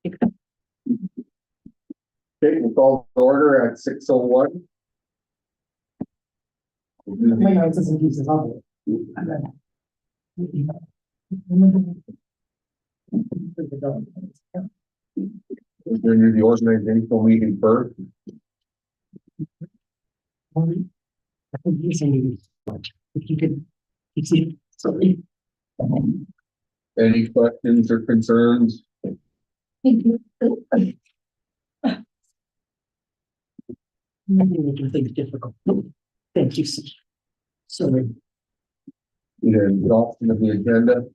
Okay, we'll call to order at 6:01. My notes doesn't keep it up. We're going to do the organizational meeting first. I think you're saying if you could, you see, sorry. Any questions or concerns? Maybe making things difficult. Thank you. Sorry. Either adoption of the agenda.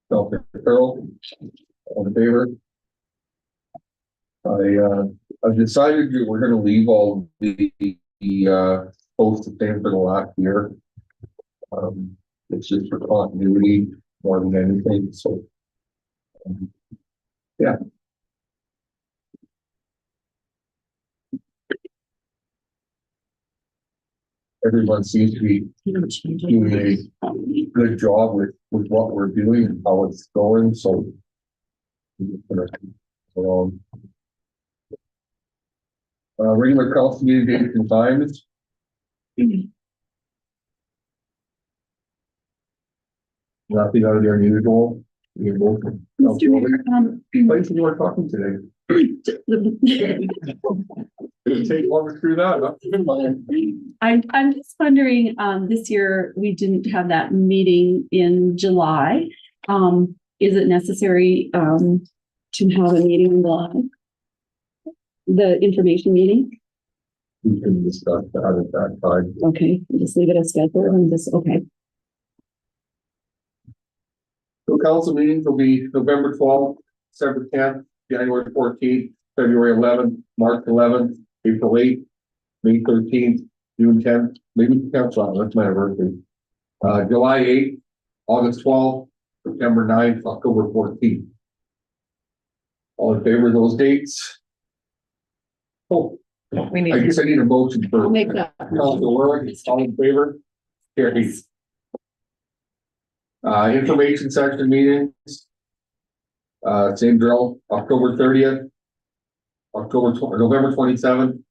Dr. Earl, all in favor? I've decided that we're gonna leave all the posts the same for the last year. It's just for continuity more than anything, so. Yeah. Everyone seems to be doing a good job with what we're doing and how it's going, so. Regular council meeting dates and times. Nothing out of the unusual. Mr. Mayor, Place you are talking today. Take one through that. Huh? I'm just wondering, this year we didn't have that meeting in July. Is it necessary, to have a meeting in July? The information meeting? We can discuss that at that time. Okay, just leave it as scheduled and just, okay. So council meetings will be November 12th, December 10th, January 14th, February 11th, March 11th, April 8th, May 13th, June 10th, maybe council, that's my birthday. July 8th, August 12th, September 9th, October 14th. All in favor of those dates? Oh, I guess I need a motion for. I'll make that. Council Warwick, all in favor? Carries. Information section meetings. Same drill, October 30th. November 27th.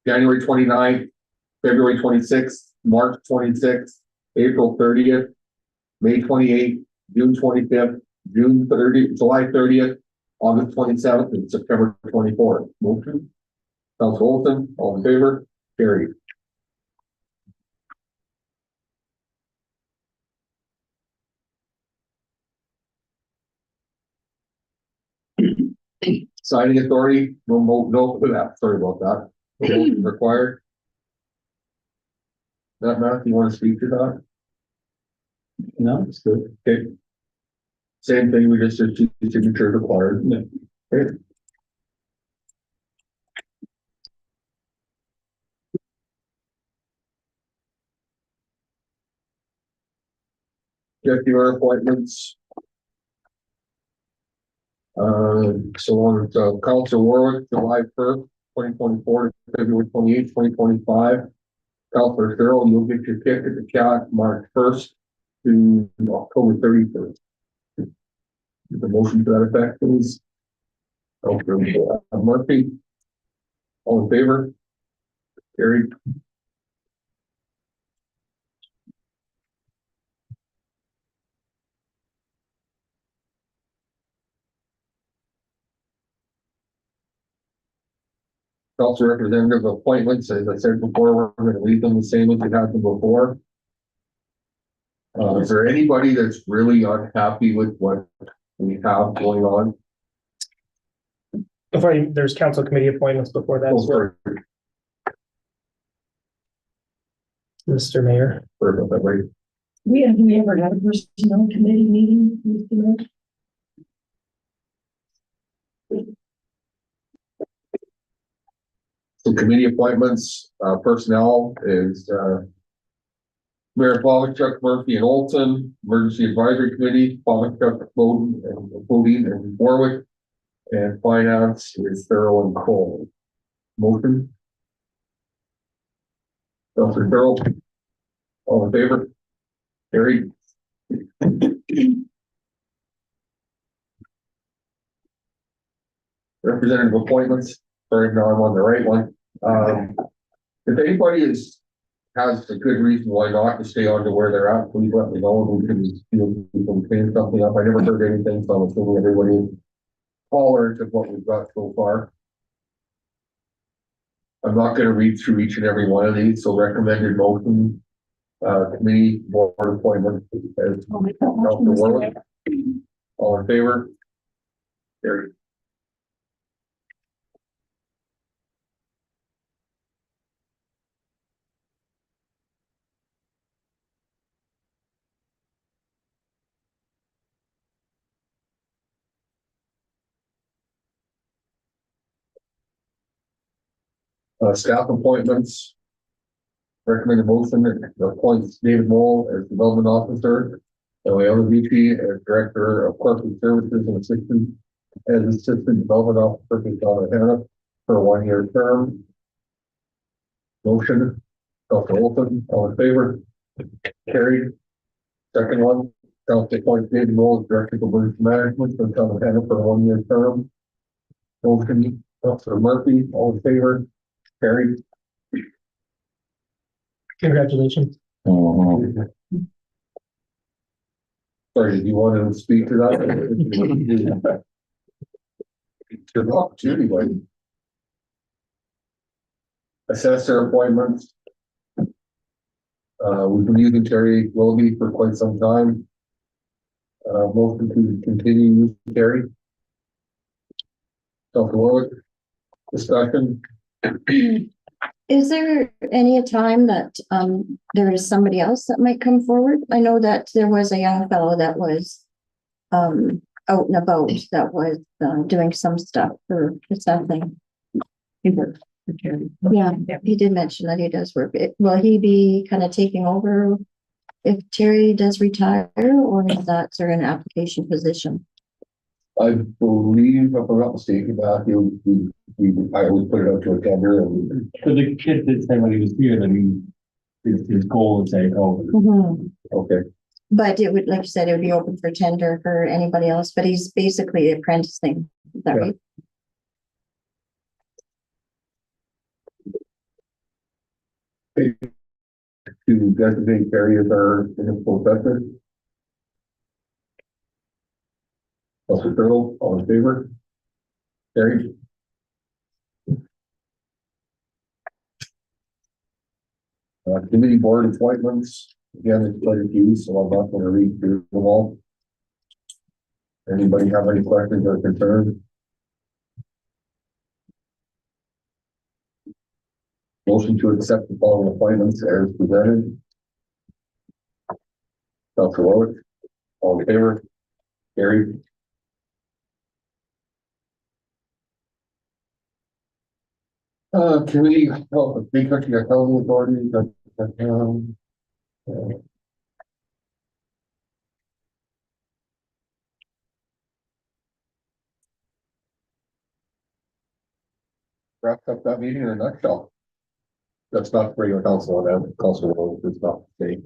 January 29th, February 26th, March 26th, April 30th, May 28th, June 25th, June 30th, July 30th, August 27th, and September 24th. Motion. Council Olson, all in favor? Carried. Signing authority, no for that. Sorry about that. No motion required. That Matt, you want to speak to that? No, it's good. Okay. Same thing, we just did two signatures required. Yeah. Okay. Get your appointments. So on Council Warwick, July 1st, 2024, February 28th, 2025. Councilor Farrell, you'll get your ticket to CAT March 1st to October 31st. The motion to that effect, please. Councilor Murphy, all in favor? Carried. Council representative appointments, as I said before, we're going to leave them the same as we had them before. Is there anybody that's really unhappy with what we have going on? Before there's council committee appointments before that. Oh, sorry. Mr. Mayor. Sorry about that, right? Have we ever had a personnel committee meeting, Mr. Mayor? So committee appointments, personnel is Mayor Pavlichuk, Murphy, and Olson. Emergency Advisory Committee, Pavlichuk, Bowden, and Warwick. And Finance is Farrell and Cole. Motion. Councilor Farrell, all in favor? Carried. representative appointments, sorry, now I'm on the right one. If anybody has a good reason why not to stay on to where they're at, please let me know, and we can, we can clean something up. I never heard anything, so I'm assuming everybody tolerant of what we've got so far. I'm not gonna read through each and every one of these, so recommended motion, committee board appointment as I'll make that motion, Counselor Mr. Warwick. Mayor. All in favor? Carried. Staff appointments. Recommended motion that appoints David Mole as development officer, Leona VP as director of corporate services and assistant development officer for Hanna for a 1-year term. Motion, Dr. Olson, all in favor? Carried. Second one, Council appoints David Mole as director of emergency management for Hanna for a 1-year term. Motion, Councilor Murphy, all in favor? Carried. Congratulations. Sorry, did you want to speak to that? Good opportunity, but. Assessor appointments. We've been using Terry Willoughby for quite some time. Motion to continue using Terry. Dr. Warwick, discussion. Is there any time that there is somebody else that might come forward? I know that there was a young fellow that was out and about that was doing some stuff for something. He works for charity. Yeah, he did mention that he does work. Will he be kind of taking over if Terry does retire, or is that sort of an application position? I believe, if I'm not mistaken, Matthew, I would put it out to a tender and. So the kid did say when he was here that his goal is say, oh, Okay, But it would, like you said, it would be open for tender for anybody else, but he's basically apprenticing. Is that right? to designate Terry as our municipal assessor. Councilor Turtle, all in favor? Carried. Committee board appointments, again, it's quite a few, so I'm not gonna read through them all. Anybody have any questions or concerns? Motion to accept the following appointments as presented. Councilor Warwick, all in favor? Carried. Committee, Big Country Accounting Authority, wrapped up that meeting in a nutshell. That's not regular council, that council role is not the same.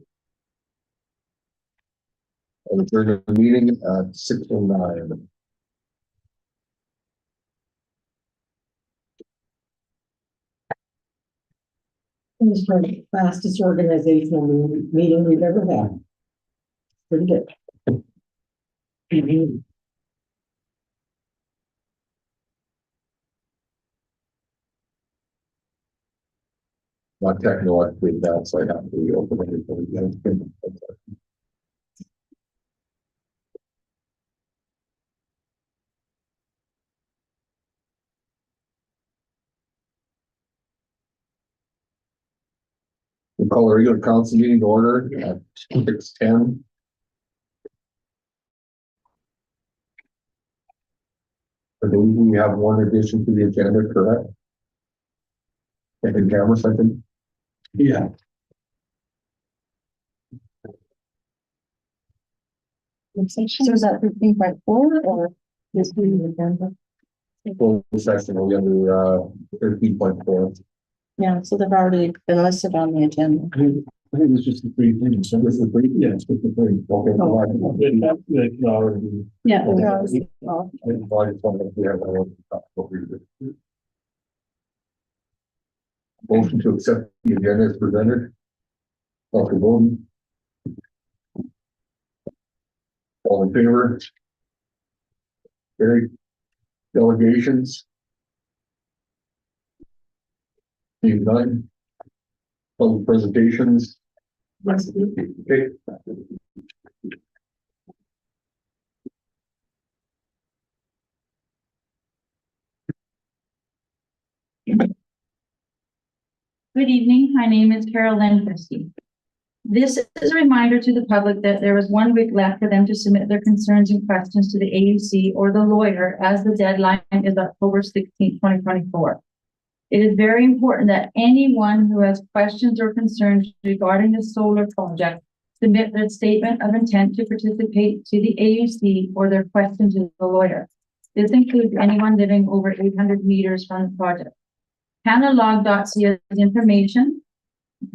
And during the meeting at 6:09. It was the fastest organizational meeting we've ever had. Pretty good. Not technologically advanced, so I have to open it. We call a regular council meeting to order at 6:10. I believe we have one addition to the agenda, correct? And camera second. yeah. So is that 13.4 or this meeting agenda? Full session will be under 13.4. Yeah, so they've already been listed on the agenda. I think it's just the three things. So this is the three, yeah, it's just the three. Okay. Yeah. They're always- Motion to accept the agenda as presented. Dr. Bowden. All in favor? Carried. Delegations. Seeing none. Public presentations. Okay. Good evening. My name is Carol Lynn Christie. This is a reminder to the public that there is 1 week left for them to submit their concerns and questions to the AUC or the lawyer, as the deadline is October 16, 2024. It is very important that anyone who has questions or concerns regarding the solar project submit their statement of intent to participate to the AUC or their question to the lawyer. This includes anyone living over 800 meters from the project. Hannalog.ca has information.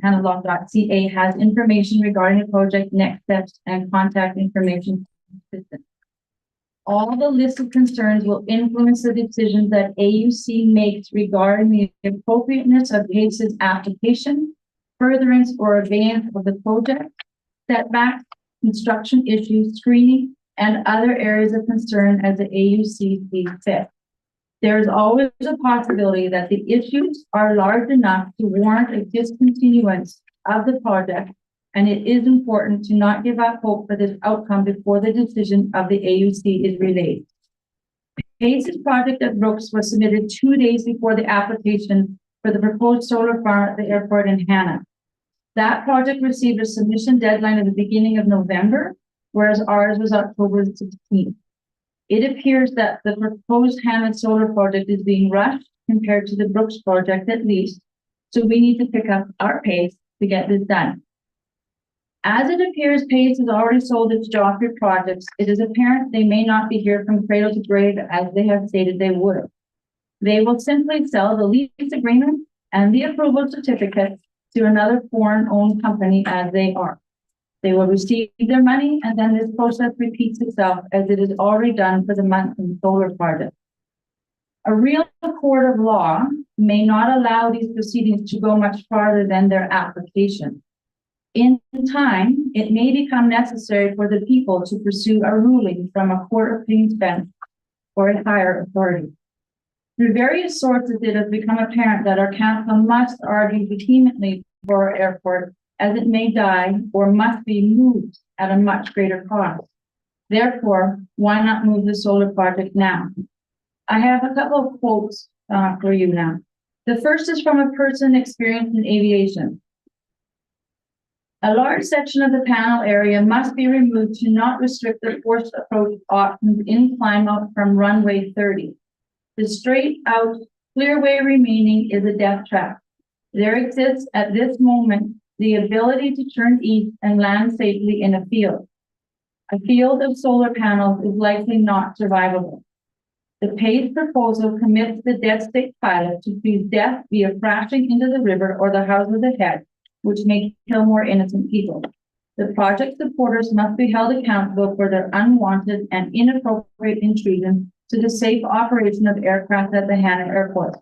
Hannalog.ca has information regarding the project, next steps, and contact information system. All the list of concerns will influence the decisions that AUC makes regarding the appropriateness of PACE's application, furtherance or advance of the project, setbacks, construction issues, screening, and other areas of concern as the AUC sees fit. There is always a possibility that the issues are large enough to warrant a discontinuance of the project, and it is important to not give up hope for this outcome before the decision of the AUC is relayed. PACE's project at Brooks was submitted 2 days before the application for the proposed solar farm at the airport in Hanna. That project received a submission deadline at the beginning of November, whereas ours was October 16th. It appears that the proposed Hanna solar project is being rushed compared to the Brooks project at least, so we need to pick up our pace to get this done. As it appears PACE has already sold its Joffrey projects, it is apparent they may not be here from cradle to grave as they have stated they would. They will simply sell the lease agreement and the approval certificate to another foreign-owned company as they are. They will receive their money, and then this process repeats itself as it is already done for the Munson solar project. A real court of law may not allow these proceedings to go much farther than their application. In time, it may become necessary for the people to pursue a ruling from a court of Queen's Bench or a higher authority. Through various sources, it has become apparent that our council must argue vehemently for our airport, as it may die or must be moved at a much greater cost. Therefore, why not move the solar project now? I have a couple of quotes for you now. The first is from a person experienced in aviation. A large section of the panel area must be removed to not restrict the forced approach options in climb out from runway 30. The straight out clearway remaining is a death trap. There exists at this moment the ability to turn east and land safely in a field. A field of solar panels is likely not survivable. The PACE proposal commits the dead stick pilot to choose death via crashing into the river or the house of the head, which may kill more innocent people. The project supporters must be held accountable for their unwanted and inappropriate intrusion to the safe operation of aircraft at the Hanna Airport.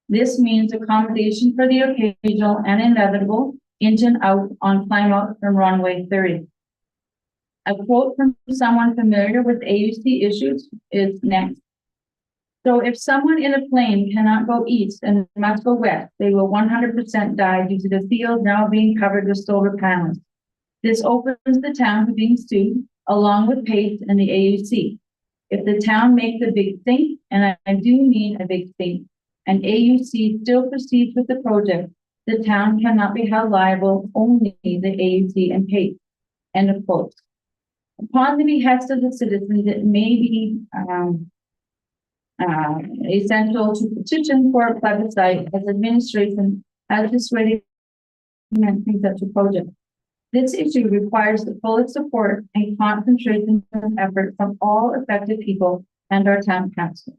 This means accommodation for the occasional and inevitable engine out on climb out from runway 30. A quote from someone familiar with AUC issues is next. So if someone in a plane cannot go east and must go west, they will 100% die due to the field now being covered with solar panels. This opens the town to being sued, along with PACE and the AUC. If the town makes a big thing, and I do mean a big thing, and AUC still proceeds with the project, the town cannot be held liable, only the AUC and PACE. End of quote. Upon the behest of the citizens, it may be essential to petition for a plebiscite as administration has dissuaded commencing such a project. This issue requires the fullest support and concentration of effort from all affected people and our town council.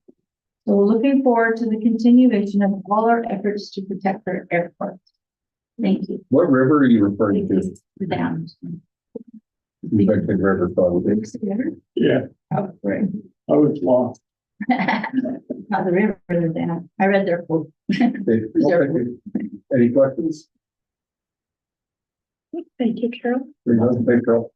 So we're looking forward to the continuation of all our efforts to protect our airport. Thank you. What river are you referring to? The dams. Infected river, probably. Yeah, Oh, right. I was lost. Not the river, the dam. I read their quote. Any questions? Thank you, Carol. Thank you.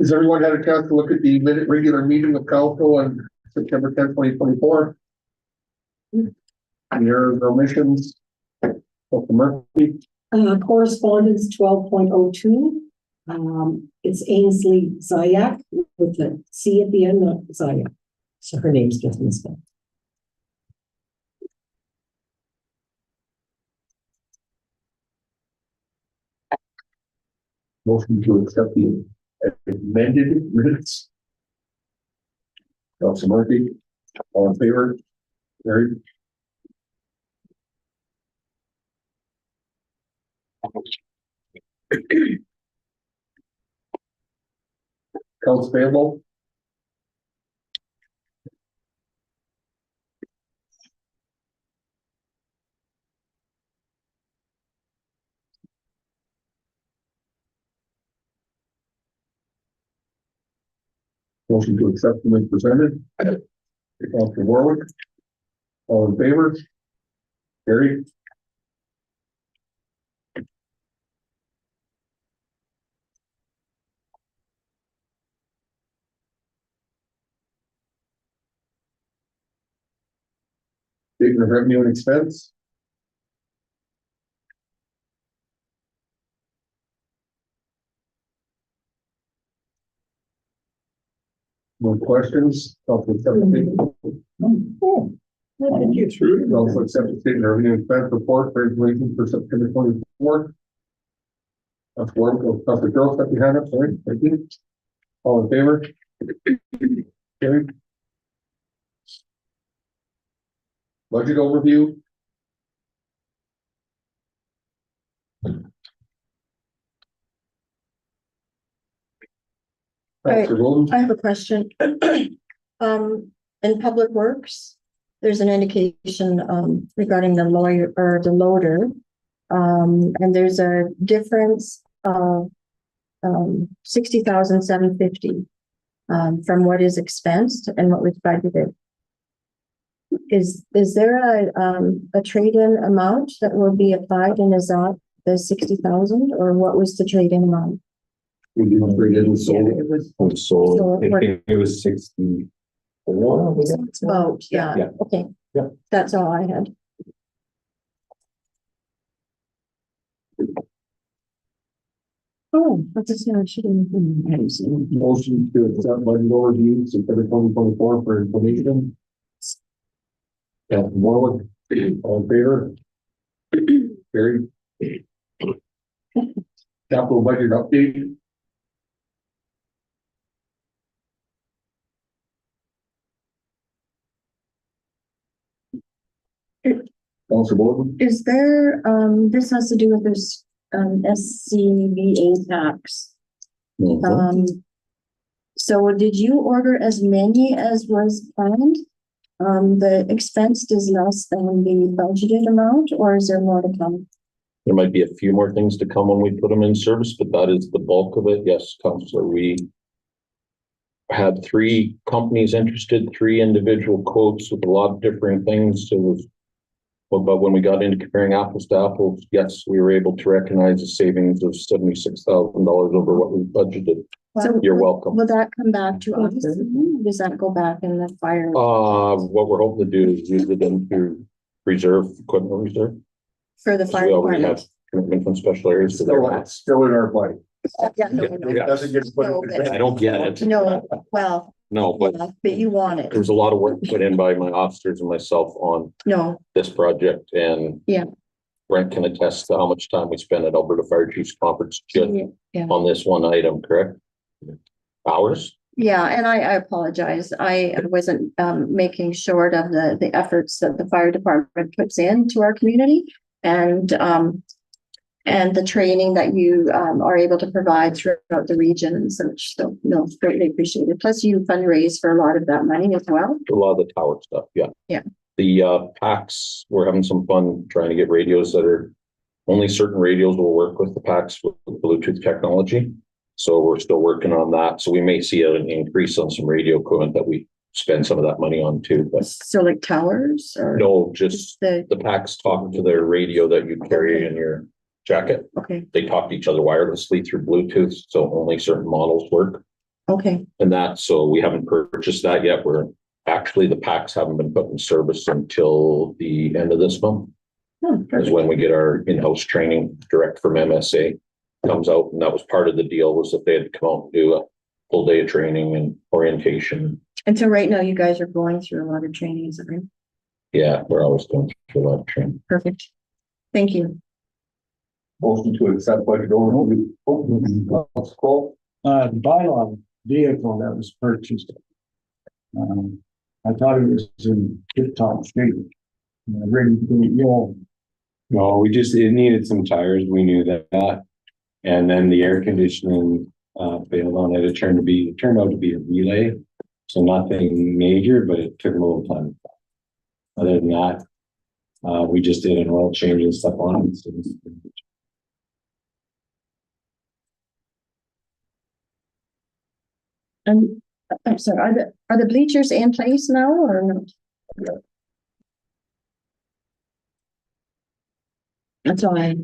Has everyone had a chance to look at the minute regular meeting of council on September 10th, 2024? Any errors or omissions? Dr. Murphy? Correspondence 12.02. It's Ainsley Zayak with a C at the end, not Zayak. So her name's just misspelled. Motion to accept the amended minutes. Dr. Murphy, all in favor? Carried. Accounts payable. Motion to accept them as presented. Dr. Warwick, all in favor? Carried. Statement of revenue and expense. No questions? Also accept the also accept the statement of revenue and expense report for information for September 24th. That's one. Dr. Girl, Dr. Hanna, sorry, thank you. All in favor? Carried. Budget overview. right. Dr. Golden? I have a question. In Public Works, there's an indication, regarding the lawyer or the loader. And there's a difference of, 60,750, from what is expensed and what was budgeted. Is there a trade-in amount that will be applied, and is that the 60,000, or what was the trade-in amount? We didn't bring in the solar. It was So It was 64. it's about, yeah, Yeah. okay. Yeah. That's all I had. Oh, that's just I should have. Motion to accept budget overview September 2024 for information. Dr. Warwick, all in favor? Carried. Capital budget update. Councilor Bowden? Is there, this has to do with this, SCBA tax. So did you order as many as was planned? The expense is less than the budgeted amount, or is there more to come? There might be a few more things to come when we put them in service, but that is the bulk of it. Yes, Counselor, we had 3 companies interested, 3 individual quotes with a lot of different things. It was, but when we got into comparing apples to apples, yes, we were able to recognize a savings of $76,000 over what we budgeted. So You're welcome. will that come back to us? Does that go back in the fire? What we're hoping to do is use it into reserve, equipment reserve. For the We fire already department? have commitment from special areas to their. Still in our budget. Yeah, no, It doesn't get put in the- I don't get it. no, well, No, but but you want it. there was a lot of work put in by my officers and myself on No, this project, and Yeah. Brent can attest to how much time we spent at Alberta Fire Chiefs Conference just Yeah. on this one item, correct? Hours? yeah, and I apologize. I wasn't making short of the efforts that the fire department puts into our community. And and the training that you are able to provide throughout the region and such. So, no, it's greatly appreciated. Plus you fundraise for a lot of that money as well. A lot of the tower stuff, yeah. Yeah. The packs, we're having some fun trying to get radios that are, only certain radios will work with the packs with Bluetooth technology. So we're still working on that. So we may see an increase on some radio equipment that we spend some of that money on too, but So like towers or? no, just The, the packs talk to their radio that you carry in your jacket. okay, They talk to each other wirelessly through Bluetooth, so only certain models work. okay, And that, so we haven't purchased that yet. We're actually, the packs haven't been put in service until the end of this month. Is when we get our in-house training direct from MSA comes out. And that was part of the deal, was that they had to come out and do a full day of training and orientation. and so right now you guys are going through a lot of training, is that right? Yeah, we're always going through a lot of training. Perfect. Thank you. Motion to accept budget overview. Call. The bylaw vehicle that was purchased. I thought it was in tip-top shape. Ready to go. No, it needed some tires, we knew that. And then the air conditioning failed on it. It turned out to be a relay. So nothing major, but it took a little time. Other than that, we just did an oil change and stuff on it. So And I'm sorry, are the bleachers in place now or not? That's all I,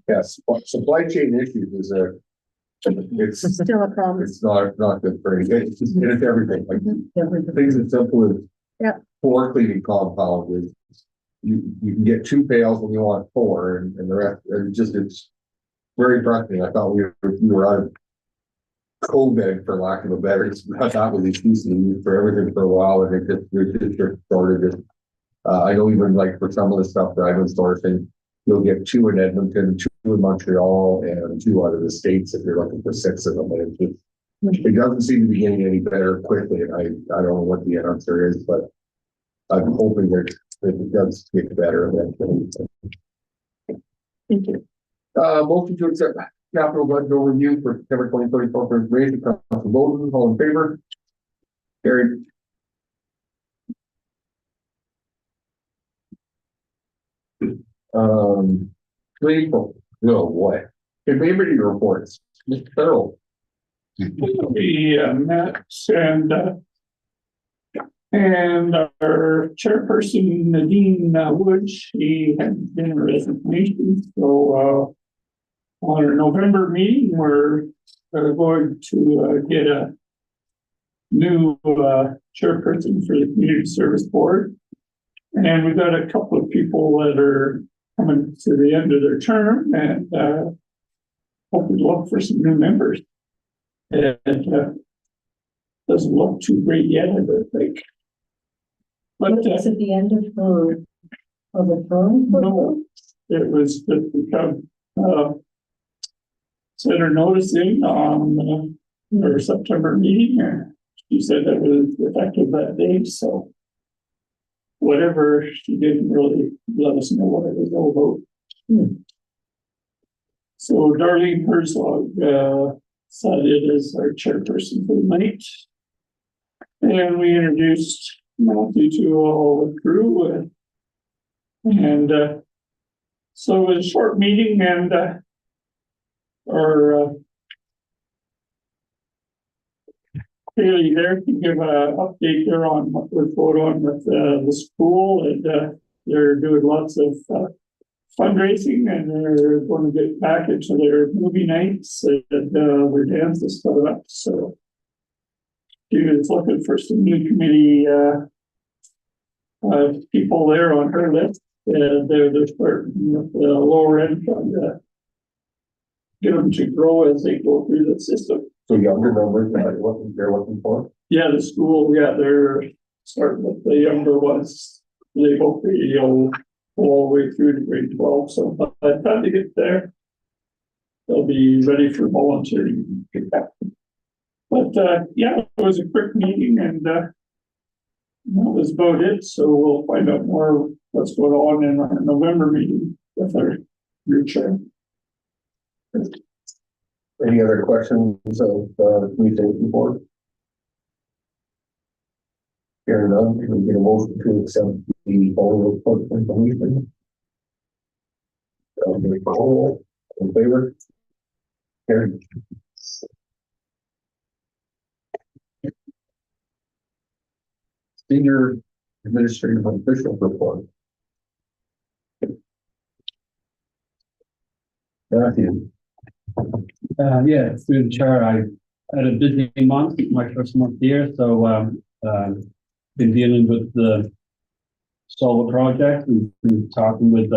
Yes, supply chain issues is it's still a problem. it's not good for anything. It's everything. Like Everything. things as simple as Yeah. floor cleaning compound is you can get 2 pails when you want 4 and the rest it's very frustrating. I thought we were out of COVID, for lack of a better, I thought was exclusively used for everything for a while, and it just started. I know even like for some of the stuff that I've been sourcing, you'll get 2 in Edmonton, 2 in Montreal, and 2 out of the States if you're looking for 6 of them. And it doesn't seem to be getting any better quickly. And I don't know what the answer is, but I'm hoping that it does get better eventually. Thank you. Motion to accept capital budget overview for September 2024 for information. Council Bowden, all in favor? Carried. People, no, what? Community reports, Mr. Farrell. We met and our chairperson Nadine Wood, she had been a resignation. So on our November meeting, we're going to get a new chairperson for the Community Service Board. And we've got a couple of people that are coming to the end of their term and hoping to look for some new members. And doesn't look too great yet, I don't think. But Is it the end of the term? no, it was just become sent her notice in on her September meeting, and she said that was effective that day. So whatever, she didn't really let us know what it was all about. So Darlene Herzog decided as our chairperson for the night. And we introduced Matthew to all the crew. And so it was a short meeting, and our Haley there can give an update there on what was going on with the school. And they're doing lots of fundraising, and they're going to get back into their movie nights and their dances coming up. So she was looking for some new committee people there on her list. And they're starting with the lower end, trying to get them to grow as they go through the system. So younger numbers, what they're looking for? Yeah, the school, yeah, they're starting with the younger ones. They hope all the way through to grade 12. So by the time they get there, they'll be ready for volunteering. But yeah, it was a quick meeting, and that was about it. So we'll find out more what's going on in our November meeting with our new chair. Any other questions of, communication board? Hearing none, we get a motion to accept the whole report information. All in favor? Carried. Senior Administrative Official Report. Matthew. Yeah, through the chair, I had a busy month, my first month here, so been dealing with the solar project. We've been talking with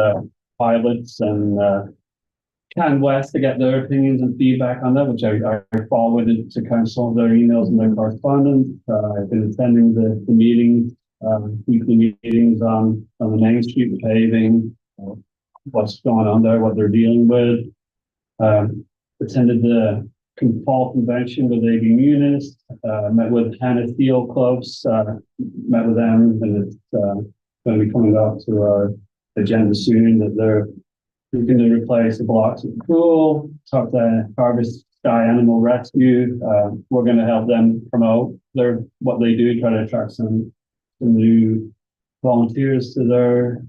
pilots and Can West to get their opinions and feedback on that, which I forwarded to council, their emails and their correspondence. I've been attending the meetings, weekly meetings on the Main Street paving, what's going on there, what they're dealing with. Attended the fall convention with AB Munis, met with Hanna Steel Clubs, met with them, and it's going to be coming up to our agenda soon that they're looking to replace the blocks at the pool. Talked to Harvest Sky Animal Rescue. We're going to help them promote what they do, try to attract some new volunteers to their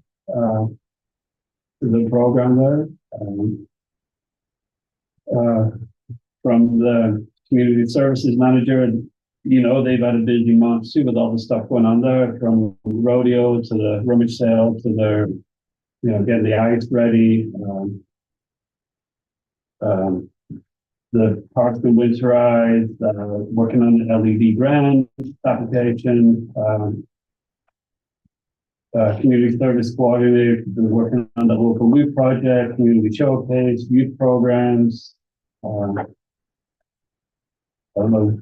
program there. From the community services manager, they've had a busy month too with all the stuff going on there, from rodeo to the rummage sale to their, getting the ice ready. The park's been winterized, working on the LED grant application. Community service coordinator, been working on the local youth project, community showcase, youth programs. I don't know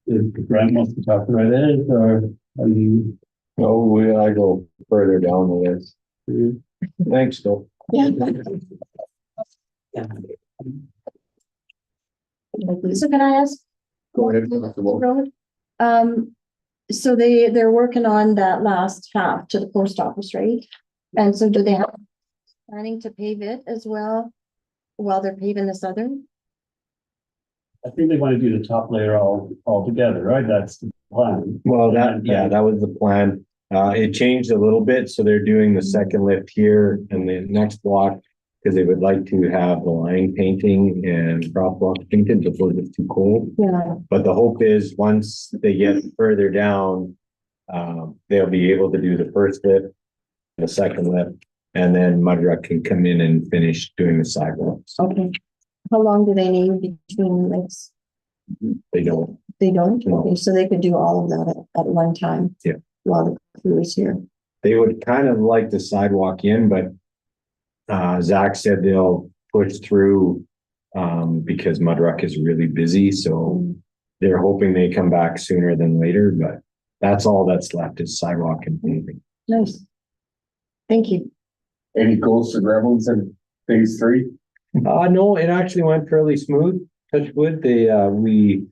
if Grant wants to talk about it, or are you? No, I go further down the list. Thanks, Phil. Yeah. So can I ask? Go ahead. Dr. Wolf. So they're working on that last half to the post office, right? And so do they have planning to pave it as well while they're paving the southern? I think they want to do the top layer all together, right? That's the plan. Well, that was the plan. It changed a little bit, so they're doing the second lift here and the next block because they would like to have the line painting and prop block painted before it's too cold. Yeah. But the hope is once they get further down, they'll be able to do the first lift, the second lift, and then Mudrock can come in and finish doing the sidewalks. Okay. How long do they need between lifts? They don't. They don't? No. Okay, so they could do all of that at one time. Yeah. While the crew is here. They would kind of like the sidewalk in, but Zach said they'll push through because Mudrock is really busy. So they're hoping they come back sooner than later, but that's all that's left is sidewalk and paving. Nice. Thank you. Any goals to Gremlins in phase 3? No, it actually went fairly smooth. Touch wood. We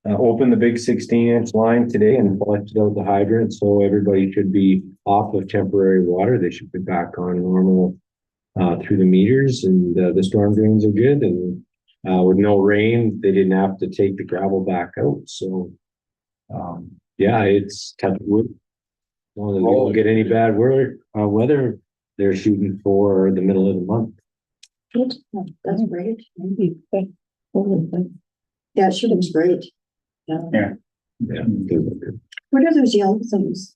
opened the big 16-inch line today and flushed out the hydrant, so everybody should be off of temporary water. They should be back on normal through the meters, and the storm drains are good. And with no rain, they didn't have to take the gravel back out. So, yeah, it's touch wood. Well, we won't get any bad weather. They're shooting for the middle of the month. Good. That's great. Yeah, she looks great. Yeah. What are those yellow things?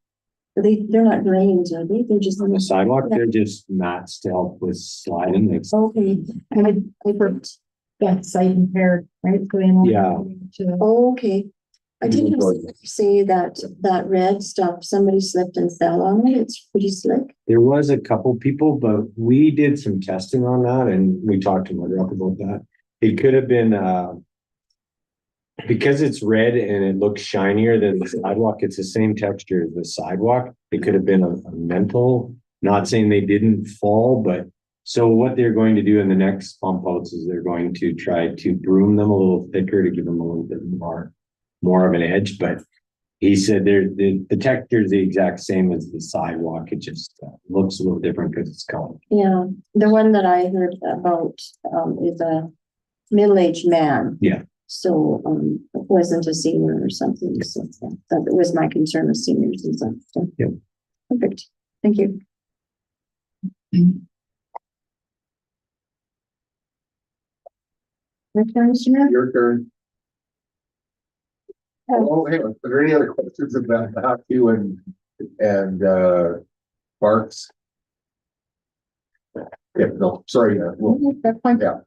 They're not drains, are they? They're just On the sidewalk, they're just mats to help with sliding. Okay. I heard That site impaired, right? Yeah. okay. I didn't say that red stuff, somebody slipped and fell on it. It's pretty slick. There was a couple people, but we did some testing on that and we talked to Mudrock about that. It could have been, because it's red and it looks shinier than the sidewalk, it's the same texture as the sidewalk. It could have been a mental, not saying they didn't fall, but so what they're going to do in the next pump outs is they're going to try to broom them a little thicker to give them a little bit more of an edge. But he said the texture is the exact same as the sidewalk. It just Looks a little different because it's county. Yeah, the one that I heard about, is a middle-aged man. Yeah. So, it wasn't a senior or something, so that was my concern with seniors and stuff, so. Yep. Perfect, thank you. Next time, Mr. Mayor? Your turn. Oh, hey, are there any other questions about Matthew and Parks? Yeah, no, sorry, well, That's fine. Yeah.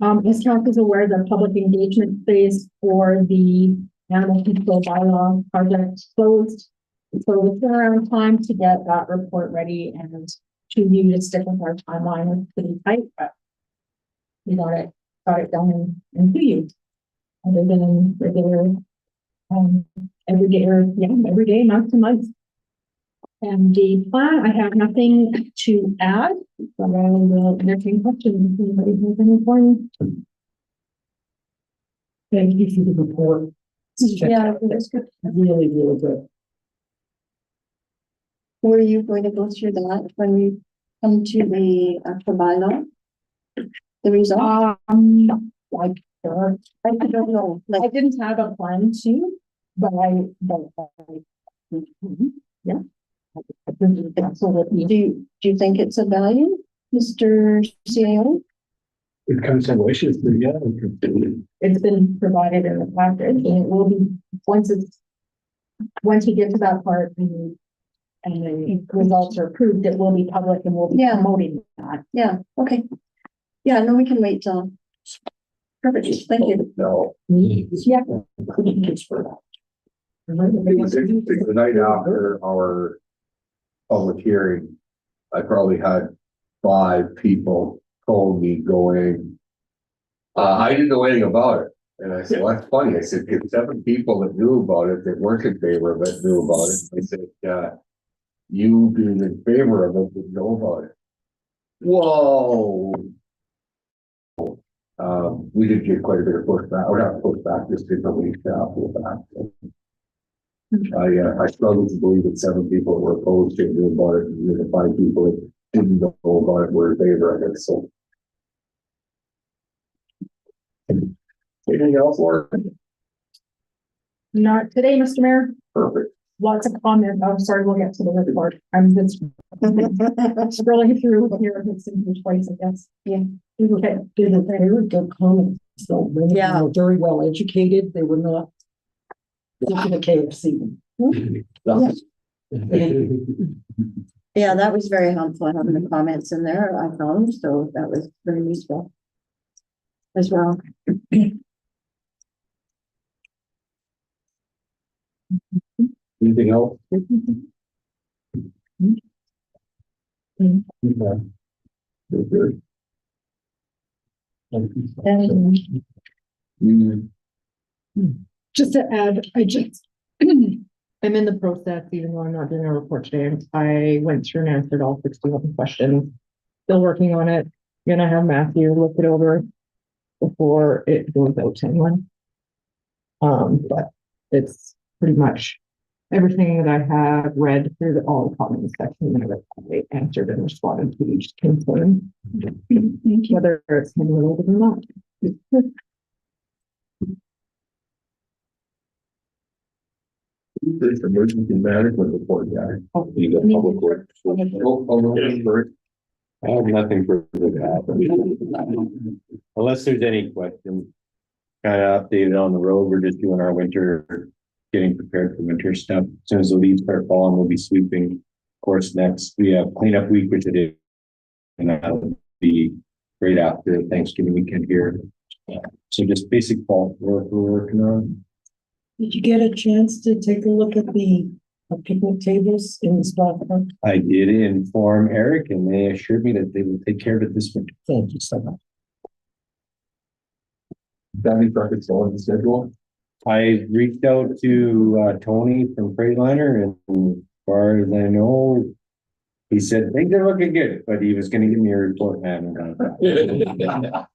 As council is aware, the public engagement phase for the animal control bylaw project closed. So the turnaround time to get that report ready and to you to stick with our timeline is pretty tight, but we got it done and to you. Other than regular, every day, month to month. And the plan, I have nothing to add, but I will entertain questions if anybody has any for me. Thank you for the report. Yeah, that's good. Really, really good. Were you going to go through that when we come to the actual bylaw? The result? Like, I don't know, I like, didn't have a plan to, but yeah. I think that's what we do you think it's of value, Mr. CAO? It comes in wishes, yeah. It's been provided in the package and it will be, once we get to that part and the results are approved, it will be public and we'll be Yeah. promoting that. Yeah, okay. Yeah, no, we can wait till. Perfect, thank you. no. Yeah. The night after our public hearing, I probably had 5 people call me going, I didn't know anything about it. And I said, well, that's funny. I said, get 7 people that knew about it, that weren't in favor of it, knew about it. I said, you being in favor of it, didn't know about it. Whoa. We did get quite a bit of pushback, or not pushback, just different weeks after that. I struggle to believe that 7 people were opposed to doing about it, and the 5 people that didn't know about it were in favor of it, so. Anything else, Laura? Not today, Mr. Mayor. Perfect. Lots of comments. I'm sorry, we'll get to the report. I'm just scrolling through here. It's in here twice, I guess. Yeah. Okay. They were good comments. So many Yeah. were very well educated. They were not looking at KFC. Yeah, that was very helpful, having the comments in there, I found, so that was very useful. As well. Anything else? Good. Just to add, I'm in the process, even though I'm not doing a report today, I went through and answered all 61 questions. Still working on it. Gonna have Matthew look it over before it goes out to anyone. But it's pretty much everything that I have read through all the comments section and I answered and responded to each concern. Whether it's been related or not. This emergency management report, guy. You got public works. I have nothing further to add. Unless there's any questions. Kind of updated on the road, we're just doing our winter, getting prepared for winter stuff. As soon as the leaves start falling, we'll be sweeping. Of course, next we have cleanup week, which it is. And that'll be right after Thanksgiving weekend here. So just basic fall work we're working on. Did you get a chance to take a look at the picnic tables in the spot? I did inform Eric and they assured me that they will take care of it this winter. Thank you so much. That means it's on the schedule. I reached out to Tony from Freightliner and as far as I know, he said things are looking good, but he was gonna give me a report, man.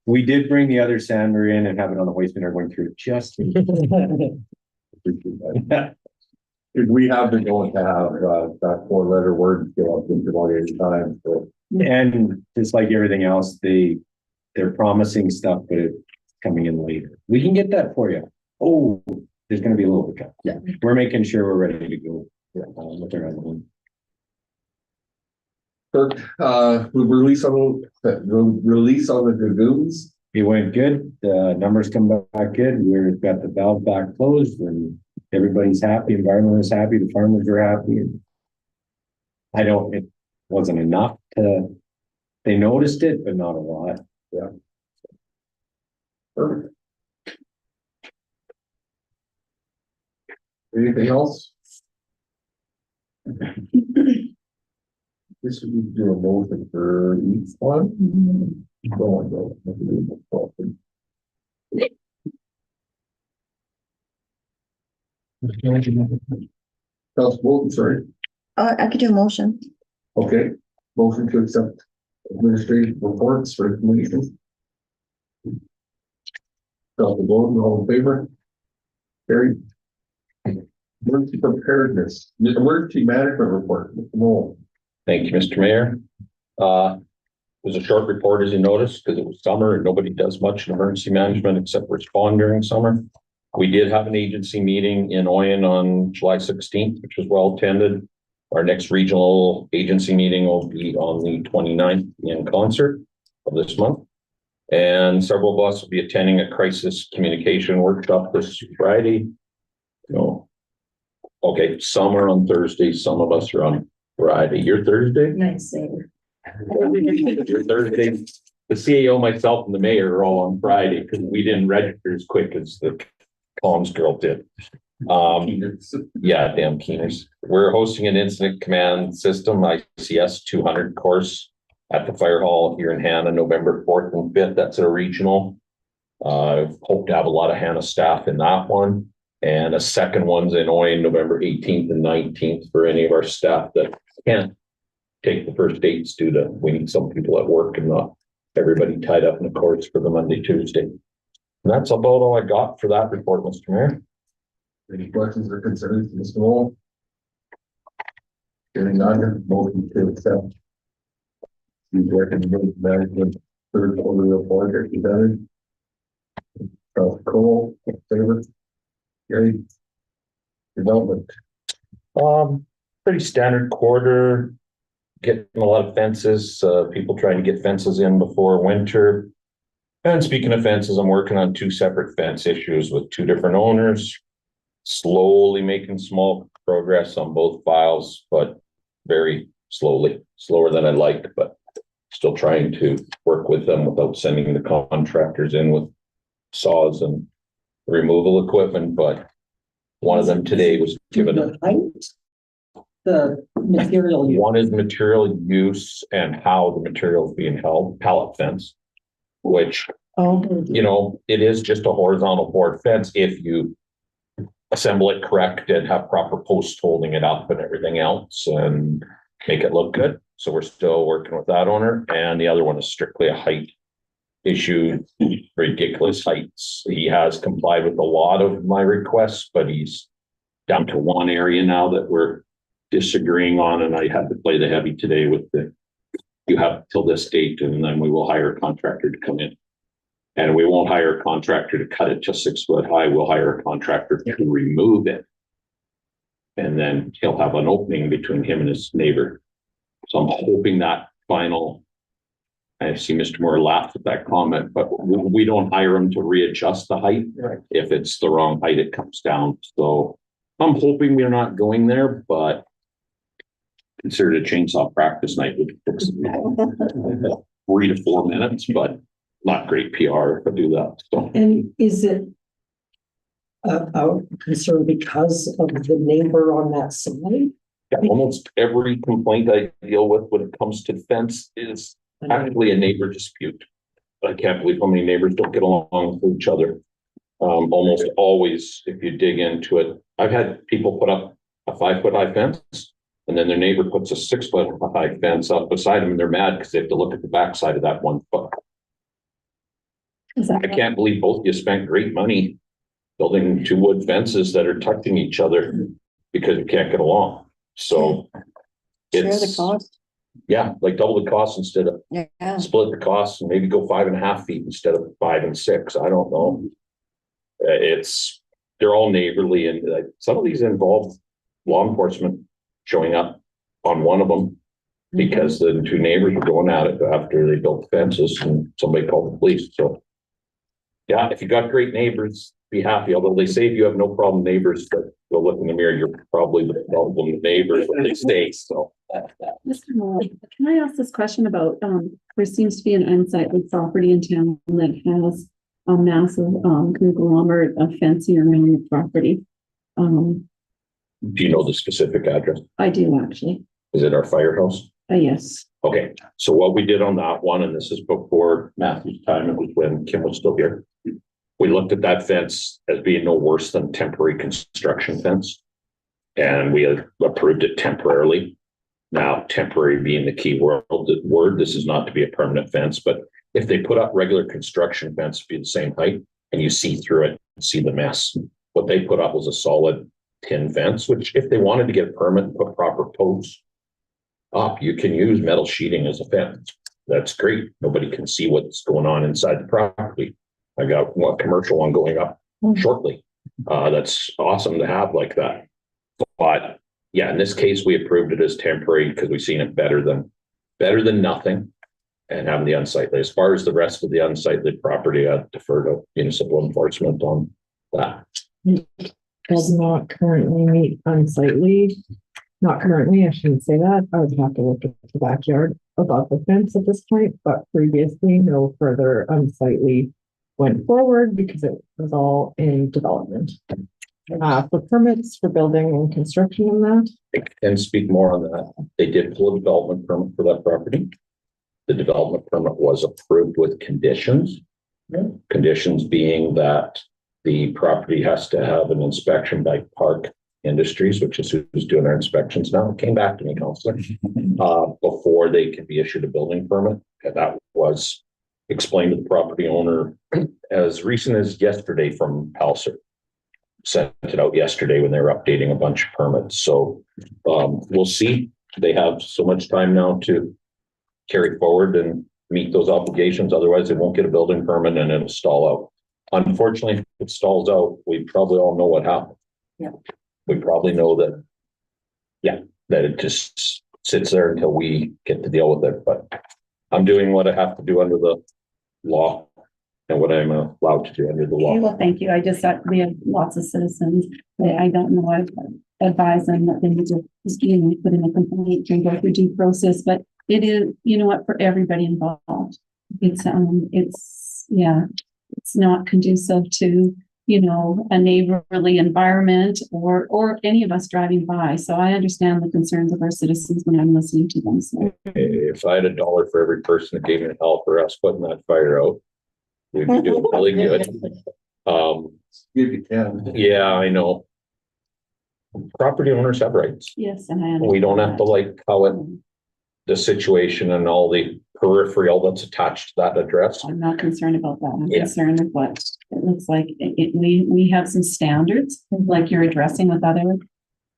We did bring the other sander in and have it on the waste bin. Are going through it just. If we have been going to have, that 4-letter word go up into about 8 times, so. And just like everything else, they're promising stuff, but it's coming in later. We can get that for you. Oh, there's gonna be a little bit. Yeah, we're making sure we're ready to go. With our other one. Kirk, the release on the dragoons. It went good. The numbers come back good. We've got the valve back closed and everybody's happy. Environment is happy. The farmers are happy. And it wasn't enough they noticed it, but not a lot. Yeah. Perfect. Anything else? This would do a motion for each one. Go on. Sorry. I could do a motion. Okay, motion to accept administrative reports for information. Council Bowden, all in favor? Carried. Emergency preparedness, emergency management report, Mr. Moore. Thank you, Mr. Mayor. It was a short report, as you noticed, because it was summer and nobody does much in emergency management except respond during summer. We did have an agency meeting in Oyen on July 16th, which was well attended. Our next regional agency meeting will be on the 29th in concert of this month. And several of us will be attending a crisis communication workshop this Friday. Okay, some are on Thursday, some of us are on Friday. You're Thursday? Nice save. You're Thursday. The CAO, myself, and the mayor are all on Friday because we didn't register as quick as the comms girl did. Yeah, damn keeners. We're hosting an incident command system, ICS 200 course at the fire hall here in Hanna, November 4th and 5th. That's a regional. Hope to have a lot of Hanna staff in that one. And a second one's in Oyen, November 18th and 19th for any of our staff that can't take the first dates due to, we need some people at work and not everybody tied up in the courts for the Monday, Tuesday. And that's about all I got for that report, Mr. Mayor. Any questions or concerns, Mr. Moore? Hearing none, motion to accept. You recommend management third quarter report, are you better? Cole, favor? Gary? Development. Pretty standard quarter. Getting a lot of fences, people trying to get fences in before winter. And speaking of fences, I'm working on 2 separate fence issues with 2 different owners. Slowly making small progress on both files, but very slowly, slower than I'd like, but still trying to work with them without sending the contractors in with saws and removal equipment. But one of them today was given the material. One is material use and how the material is being held, pallet fence, which, it is just a horizontal board fence if you assemble it correct and have proper posts holding it up and everything else and make it look good. So we're still working with that owner. And the other one is strictly a height issue, ridiculous heights. He has complied with a lot of my requests, but he's down to one area now that we're disagreeing on. And I had to play the heavy today with you have till this date, and then we will hire a contractor to come in. And we won't hire a contractor to cut it to 6 foot high. We'll hire a contractor to remove it. And then he'll have an opening between him and his neighbor. So I'm hoping that final, I see Mr. Moore laughed at that comment, but we don't hire him to readjust the height. Right. If it's the wrong height, it comes down. So I'm hoping we're not going there, but consider it a chainsaw practice night would fix it. 3 to 4 minutes, but not great PR if I do that. So. And is it a concern because of the neighbor on that side? Yeah, almost every complaint I deal with when it comes to fence is actually a neighbor dispute. I can't believe how many neighbors don't get along with each other. Almost always, if you dig into it, I've had people put up a 5 foot high fence, and then their neighbor puts a 6 foot high fence up beside them, and they're mad because they have to look at the backside of that 1 foot. I can't believe both of you spent great money building 2 wood fences that are tucking each other. because we can't get along. So Share the it's, cost. yeah, like double the cost instead of Yeah. split the cost and maybe go 5.5 feet instead of 5 and 6. I don't know. They're all neighborly, and some of these involve law enforcement showing up on one of them because the two neighbors were going at it after they built fences and somebody called the police. So yeah, if you got great neighbors, be happy. Although they say if you have no problem neighbors that will look in the mirror, you're probably the problem neighbors when they stay. So Mr. Moore, can I ask this question about, there seems to be an unsightly property in town that has a massive, conglomerate of fencing around the property. do you know the specific address? I do actually. Is it our firehouse? Yes. Okay, so what we did on that one, and this is before Matthew's time, it was when Kim was still here. We looked at that fence as being no worse than temporary construction fence. And we had approved it temporarily. Now, temporary being the key word, this is not to be a permanent fence, but if they put up regular construction fence, be the same height, and you see through it, see the mess. What they put up was a solid tin fence, which if they wanted to get a permit and put proper posts up, you can use metal sheeting as a fence. That's great. Nobody can see what's going on inside the property. I got one commercial one going up shortly. That's awesome to have like that. But yeah, in this case, we approved it as temporary because we've seen it better than nothing and having the unsightly. As far as the rest of the unsightly property, I defer to municipal enforcement on that. Does not currently meet unsightly. Not currently, I shouldn't say that. I would have to look at the backyard above the fence at this point, but previously no further unsightly went forward because it was all in development. For permits for building and construction and that. I can speak more on that. They did pull a development permit for that property. The development permit was approved with conditions. Conditions being that the property has to have an inspection by Park Industries, which is who's doing our inspections now. It came back to me, Counselor, before they could be issued a building permit. And that was explained to the property owner as recent as yesterday from Palser. Sent it out yesterday when they were updating a bunch of permits. So we'll see. They have so much time now to carry forward and meet those obligations. Otherwise, they won't get a building permit and it'll stall out. Unfortunately, if it stalls out, we probably all know what happened. Yeah. We probably know that, that it just sits there until we get to deal with it. But I'm doing what I have to do under the law and what I'm allowed to do under the law. Okay, well, thank you. I just thought we have lots of citizens that I don't know. I advise them that they need to, put in a complaint and go through due process, but it is, you know what, for everybody involved. It's not conducive to, a neighborly environment or any of us driving by. So I understand the concerns of our citizens when I'm listening to them. So. If I had $1 for every person that gave me help for us putting that fire out, we'd be doing really good. Give you 10. Yeah, I know. Property owners have rights. Yes, and I understand. We don't have to like how the situation and all the peripheral that's attached to that address. I'm not concerned about that. I'm concerned with what it looks like. We have some standards like you're addressing with other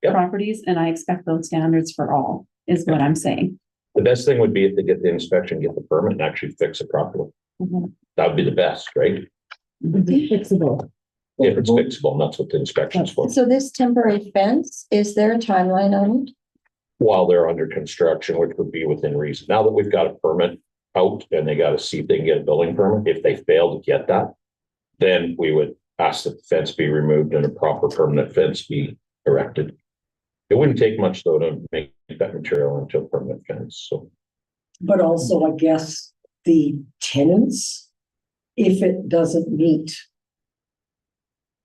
properties, and I expect those standards for all, is what I'm saying. The best thing would be if they get the inspection, get the permit and actually fix it properly. That would be the best, right? Fixable. If it's fixable, and that's what the inspection's for. So this temporary fence, is there a timeline on it? While they're under construction, which would be within reason. Now that we've got a permit out and they got to see if they can get a building permit, if they fail to get that, then we would ask that the fence be removed and a proper permanent fence be erected. It wouldn't take much though to make that material into a permanent fence. So, but also, I guess the tenants, if it doesn't meet,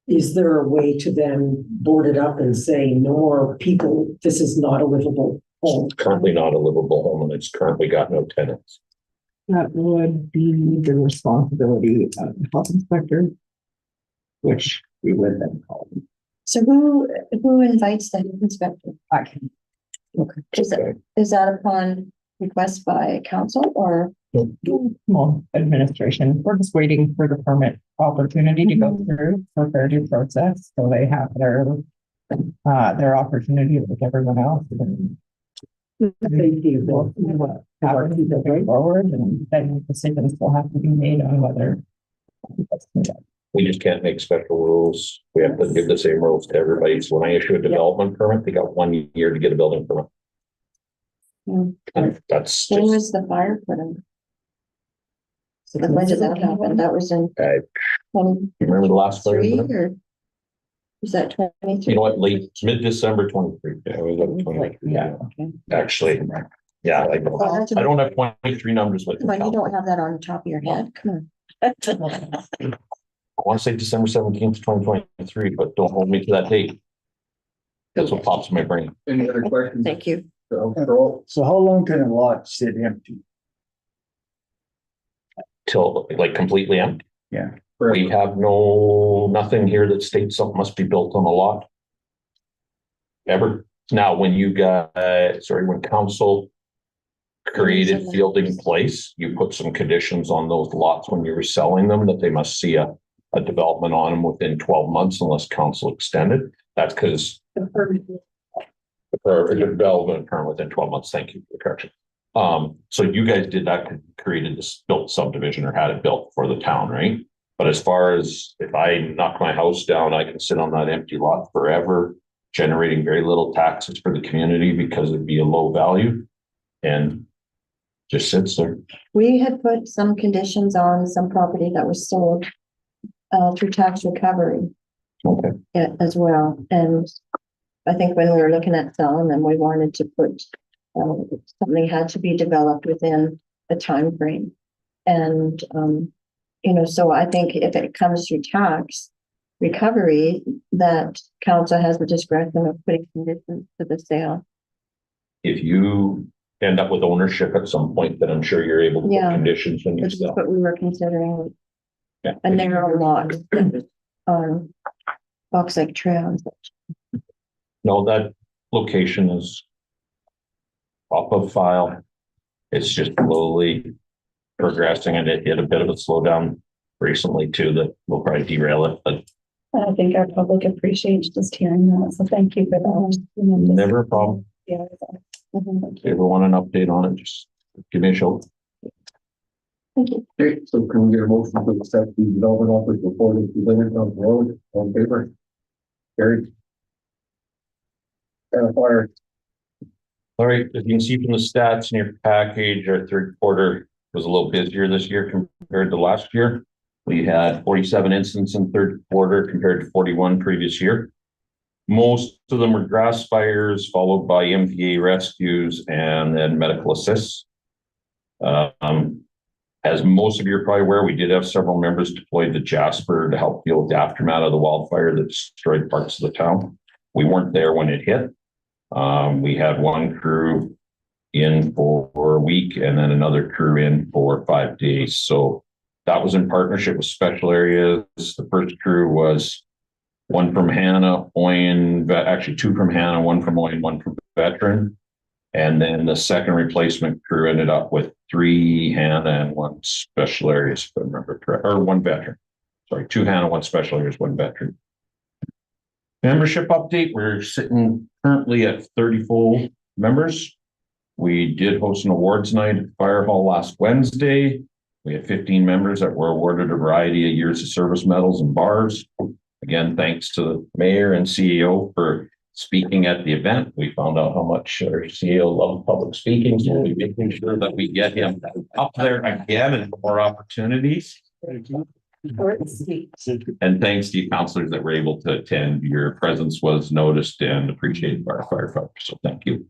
is there a way to then board it up and say no more people, this is not a livable home? Currently not a livable home and it's currently got no tenants. That would be the responsibility of the health inspector, which we would then call them. So who invites the health inspector? I can. Okay. Is that upon request by council or? Well, administration, we're just waiting for the permit opportunity to go through for fair due process. So they have their their opportunity like everyone else. And Thank you. we'll see what happens going forward, and then decisions will have to be made on whether. We just can't make special rules. We have to give the same rules to everybody. So when I issue a development permit, they got 1 year to get a building permit. And that's When just, was the fire put in? So when did that happen? That was in you remember the last fire 23 permit? or? Was that 23? You know what, mid-December 23. Yeah, it was up 23. Yeah. Actually, yeah, I don't, Oh, that's I don't have 23 numbers with me. But you don't have that on the top of your head? Come on. I want to say December 17th, 2023, but don't hold me to that date. That's what pops in my brain. Any other questions? Thank you. So how long can a lot sit empty? Till like completely empty. Yeah. We have nothing here that states something must be built on a lot. Ever. Now, when when council created Fielding Place, you put some conditions on those lots when you were selling them that they must see a development on them within 12 months unless council extended. That's because a development permit within 12 months. Thank you for the correction. So you guys did that, created this built subdivision or had it built for the town, right? But as far as if I knock my house down, I can sit on that empty lot forever, generating very little taxes for the community because it'd be a low value and just sits there. We had put some conditions on some property that was sold through tax recovery. Okay. As well. And I think when we were looking at selling them, we wanted to put something had to be developed within a time frame. And so I think if it comes through tax recovery, that council has the discretion of putting conditions to the sale. If you end up with ownership at some point, then I'm sure you're able to put conditions when you Which is sell. what we were considering, Yeah. a narrow lot on Box Lake Trail. No, that location is off of file. It's just slowly progressing and it hit a bit of a slowdown recently too that will probably derail it, but I think our public appreciates just hearing that, so thank you for that. never a problem. Yeah. If you ever want an update on it, just give me a shout. Thank you. Okay, so can we get a motion to accept the development offers reported to limit on the road on paper? Carried. Fire. All right, as you can see from the stats in your package, our third quarter was a little busier this year compared to last year. We had 47 incidents in third quarter compared to 41 previous year. Most of them were grass fires, followed by MVA rescues and then medical assists. As most of you are probably aware, we did have several members deployed to Jasper to help deal with the aftermath of the wildfire that destroyed parts of the town. We weren't there when it hit. We had one crew in for a week and then another crew in for 5 days. So that was in partnership with Special Areas. The first crew was one from Hanna, actually two from Hanna, one from Oyen, one from Veteran. And then the second replacement crew ended up with 3 Hanna and 1 Special Areas, if I remember correct, or 1 Veteran. Sorry, 2 Hanna, 1 Special Areas, 1 Veteran. Membership update, we're sitting currently at 30 full members. We did host an awards night at Fire Hall last Wednesday. We had 15 members that were awarded a variety of years of service medals and bars. Again, thanks to the mayor and CEO for speaking at the event. We found out how much our CEO loves public speaking, so we'll be making sure that we get him up there again and more opportunities. And thanks to you counselors that were able to attend. Your presence was noticed and appreciated by our firefighters, so thank you.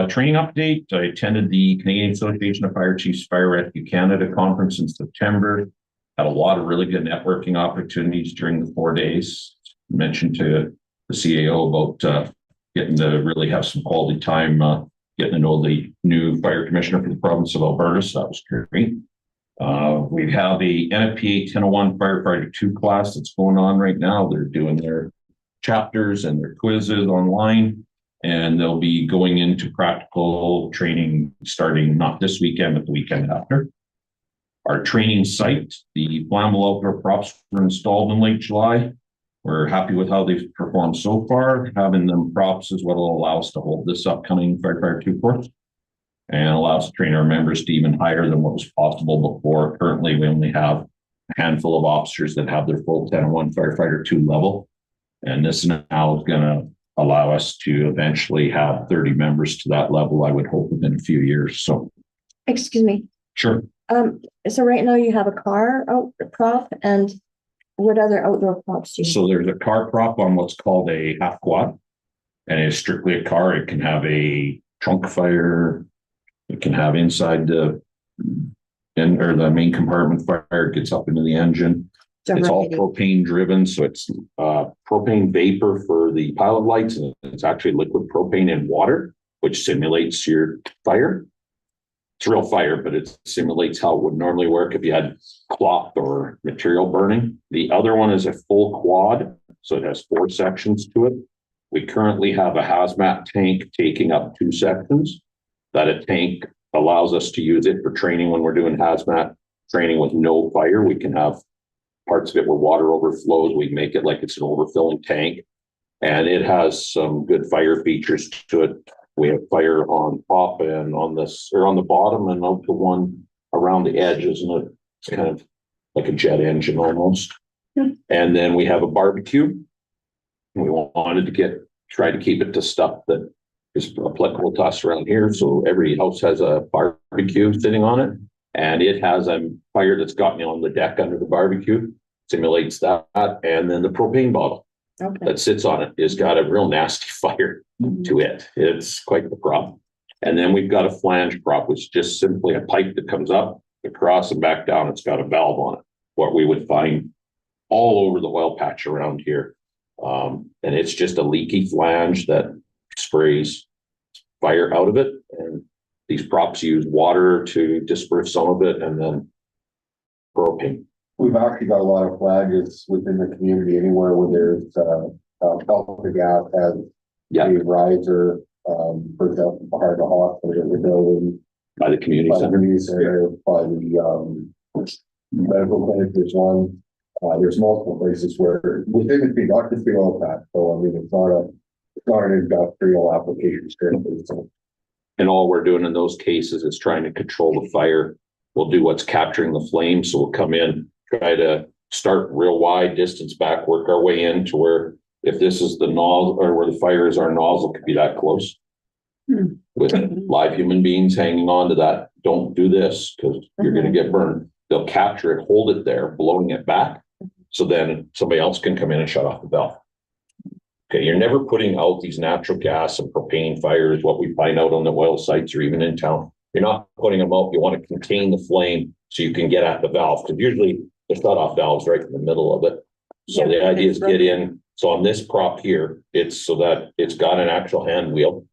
Training update. I attended the Canadian Association of Fire Chiefs Fire Rescue Canada conference in September. Had a lot of really good networking opportunities during the 4 days. Mentioned to the CAO about getting to really have some quality time, getting to know the new fire commissioner for the province of Alberta. So that was great. We have a NFPA 1001 Firefighter 2 class that's going on right now. They're doing their chapters and their quizzes online, and they'll be going into practical training starting not this weekend, but the weekend after. Our training site, the flammable outdoor props were installed in late July. We're happy with how they've performed so far. Having them props is what will allow us to hold this upcoming firefighter 2 course and allow us to train our members to even higher than what was possible before. Currently, we only have a handful of officers that have their full 10-1 firefighter 2 level. And this now is going to allow us to eventually have 30 members to that level, I would hope, within a few years. So, Excuse me. sure. So right now you have a car out prop, and what other outdoor props do you have? So there's a car prop on what's called a half quad, and it's strictly a car. It can have a trunk fire. It can have inside the main compartment fire. It gets up into the engine. It's all propane driven, so it's propane vapor for the pilot lights, and it's actually liquid propane in water, which simulates your fire. It's real fire, but it simulates how it would normally work if you had cloth or material burning. The other one is a full quad, so it has 4 sections to it. We currently have a hazmat tank taking up 2 sections. That a tank allows us to use it for training when we're doing hazmat training with no fire. We can have parts of it where water overflows. We make it like it's an overfilling tank, and it has some good fire features to it. We have fire on top and on this, or on the bottom, and out the one around the edge, isn't it? It's kind of like a jet engine almost. And then we have a barbecue. We wanted to try to keep it to stuff that is applicable to us around here. So every house has a barbecue sitting on it, and it has a fire that's got me on the deck under the barbecue, simulates that. And then the propane bottle that sits on it has got a real nasty fire to it. It's quite the problem. And then we've got a flange prop, which is just simply a pipe that comes up across and back down. It's got a valve on it, what we would find all over the oil patch around here. And it's just a leaky flange that sprays fire out of it. And these props use water to disperse some of it, and then propane. We've actually got a lot of flags within the community anywhere where there's Delta Gas has a riser, for example, behind the hospital, the building. By the community center. By the medical clinic, there's one. There's multiple places where within the not just the oil patch. So I mean, it's not an industrial application strictly. So. And all we're doing in those cases is trying to control the fire. We'll do what's capturing the flame. So we'll come in, try to start real wide distance back, work our way in to where if this is the nozzle or where the fire is, our nozzle could be that close. With live human beings hanging on to that. Don't do this because you're going to get burned. They'll capture it, hold it there, blowing it back. So then somebody else can come in and shut off the valve. Okay, you're never putting out these natural gas and propane fires, what we find out on the oil sites or even in town. You're not putting them out. You want to contain the flame so you can get at the valve, because usually the shut-off valve's right in the middle of it. So the idea is get in. So on this prop here, it's so that it's got an actual hand wheel.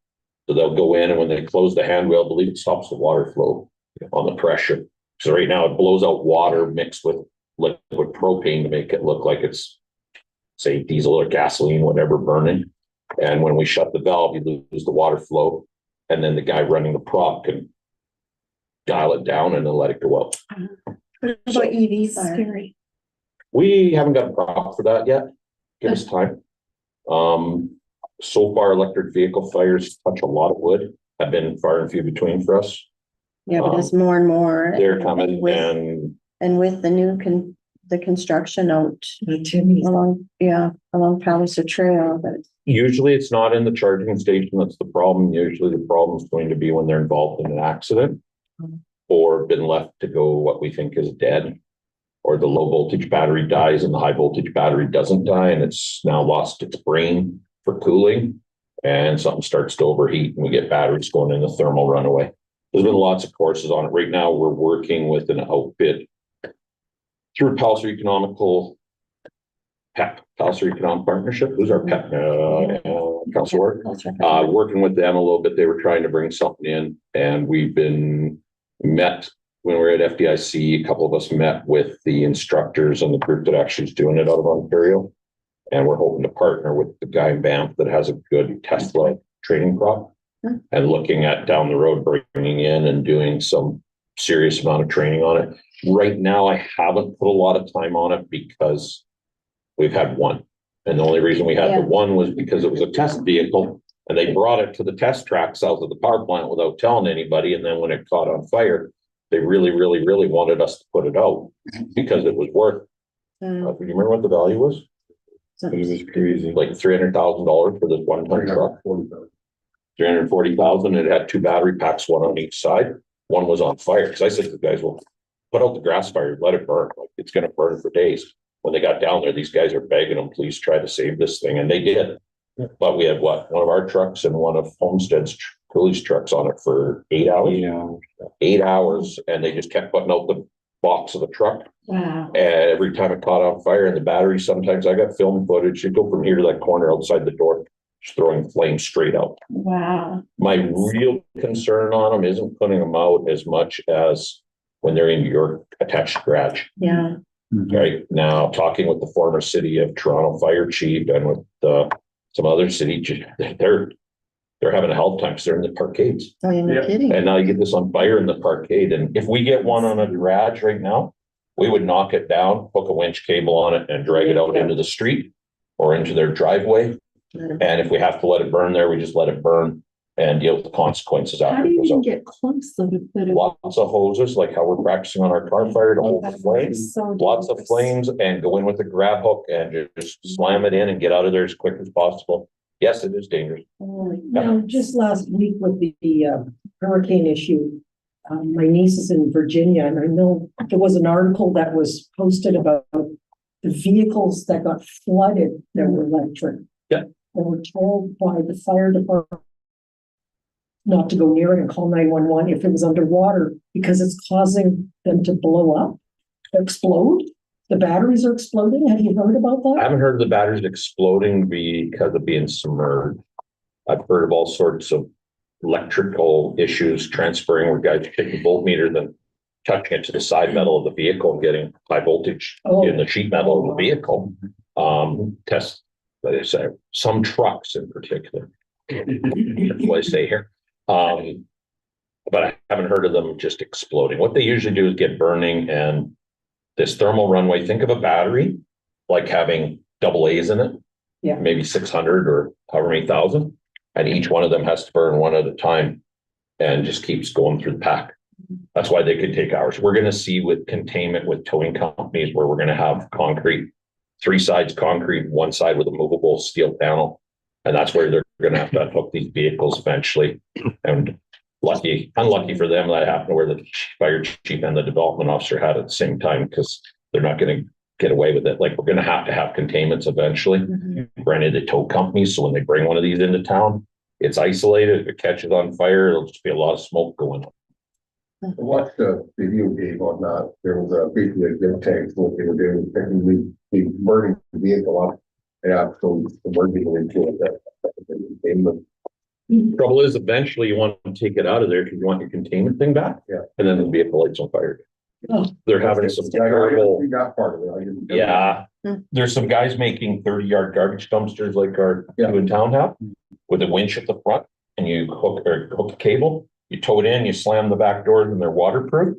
So they'll go in, and when they close the hand wheel, I believe it stops the water flow on the pressure. So right now it blows out water mixed with liquid propane to make it look like it's, say, diesel or gasoline, whatever, burning. And when we shut the valve, you lose the water flow, and then the guy running the prop can dial it down and then let it go up. What about EV fire? Scary. We haven't got a prop for that yet. Give us time. So far, electric vehicle fires touch a lot of wood. Have been far and few between for us. Yeah, but it's more and more. They're coming, And with the new the construction out along Palliser Trail, but usually it's not in the charging station that's the problem. Usually the problem is going to be when they're involved in an accident or been left to go what we think is dead, or the low voltage battery dies and the high voltage battery doesn't die and it's now lost its brain for cooling, and something starts to overheat and we get batteries going in the thermal runaway. There's been lots of courses on it. Right now we're working with an outfit through Palliser Economical Palliser Economic Partnership. Who's our PEP council? Working with them a little bit. They were trying to bring something in, and we've been met when we were at FDIC. A couple of us met with the instructors and the group that actually is doing it out of Ontario, and we're hoping to partner with the guy in Banff that has a good Tesla training prop, and looking at down the road bringing in and doing some serious amount of training on it. Right now, I haven't put a lot of time on it because we've had one. And the only reason we had Yeah. the one was because it was a test vehicle and they brought it to the test track south of the power plant without telling anybody. And then when it caught on fire, they really, really, really wanted us to put it out because it was worth, do you remember what the value was? It was crazy. Like $300,000 for this one ton truck. 340,000. It had 2 battery packs, one on each side. One was on fire. Cause I said to the guys, well, put out the grass fire, let it burn. Like it's going to burn for days. When they got down there, these guys are begging them, please try to save this thing. And they did. But we had one of our trucks and one of Homestead's Cooley's trucks on it for 8 hours. Yeah. 8 hours. And they just kept putting out the box of the truck. Wow. And every time it caught on fire and the battery, sometimes I got film footage. You go from here to that corner outside the door, just throwing flames straight out. Wow. My real concern on them isn't putting them out as much as when they're in your attached garage. Yeah. Right now, talking with the former city of Toronto fire chief and with some other city, they're having a hell time because they're in the parkades. Oh, you're not kidding. And now you get this on fire in the parkade. And if we get one on a garage right now, we would knock it down, hook a winch cable on it and drag it out into the street or into their driveway. And if we have to let it burn there, we just let it burn and deal with the consequences How after. do you it goes even out. get close so to put it? Lots of hoses, like how we're practicing on our car fire to hold the flames. So Lots of dangerous. flames and go in with a grab hook and just slam it in and get out of there as quick as possible. Yes, it is dangerous. Holy Now, just last week with the hurricane issue, my niece is in Virginia, and I know there was an article that was posted about the vehicles that got flooded that were electric. Yeah. They were told by the fire department not to go near it and call 911 if it was underwater because it's causing them to blow up, explode. The batteries are exploding. Have you heard about I that? haven't heard of the batteries exploding because of being submerged. I've heard of all sorts of electrical issues transferring where guys take the voltmeter, then touching it to the side metal of the vehicle and getting high voltage in the sheet metal of the vehicle. Test, like I say, some trucks in particular. That's what I say here. But I haven't heard of them just exploding. What they usually do is get burning, and this thermal runway, think of a battery like having double A's in it. Yeah. Maybe 600 or however many thousand. And each one of them has to burn one at a time and just keeps going through the pack. That's why they could take hours. We're going to see with containment with towing companies where we're going to have concrete, 3 sides concrete, 1 side with a movable steel panel. And that's where they're going to have to unhook these vehicles eventually. And unlucky for them, that happened where the fire chief and the development officer had at the same time, because they're not going to get away with it. Like, we're going to have containments eventually. Granted, the tow companies, so when they bring one of these into town, it's isolated. If it catches on fire, it'll just be a lot of smoke going on. I watched the video game on that. There was a basically a good tank, what they were doing, technically they burning the vehicle up. Yeah, so submerging it into it. Trouble is, eventually you want to take it out of there because you want your containment thing back. Yeah. And then the vehicle lights on fire. Oh. They're having some Yeah, I terrible. see that part of it. I didn't- Yeah, there's some guys making 30-yard garbage dumpsters like our two in town have, with a winch at the front, and you hook a cable, you tow it in, you slam the back doors and they're waterproof,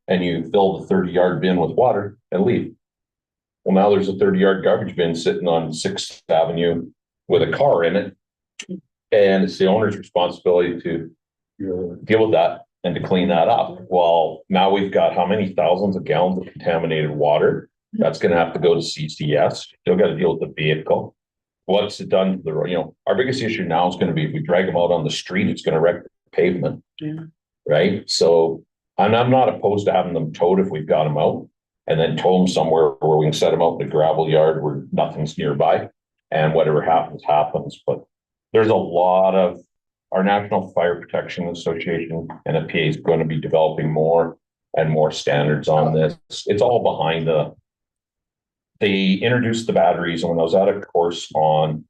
and you fill the 30-yard bin with water and leave. Well, now there's a 30-yard garbage bin sitting on 6th Avenue with a car in it, and it's the owner's responsibility to deal with that and to clean that up. Well, now we've got how many thousands of gallons of contaminated water? That's gonna have to go to CCS. Still got to deal with the vehicle. What's it done to the, our biggest issue now is gonna be if we drag them out on the street, it's gonna wreck the pavement. Yeah. Right? So, and I'm not opposed to having them towed if we've got them out, and then tow them somewhere where we can set them out in a gravel yard where nothing's nearby, and whatever happens, happens. But there's a lot of, our National Fire Protection Association, NFPA, is going to be developing more and more standards on this. It's all behind they introduced the batteries, and when I was at a course on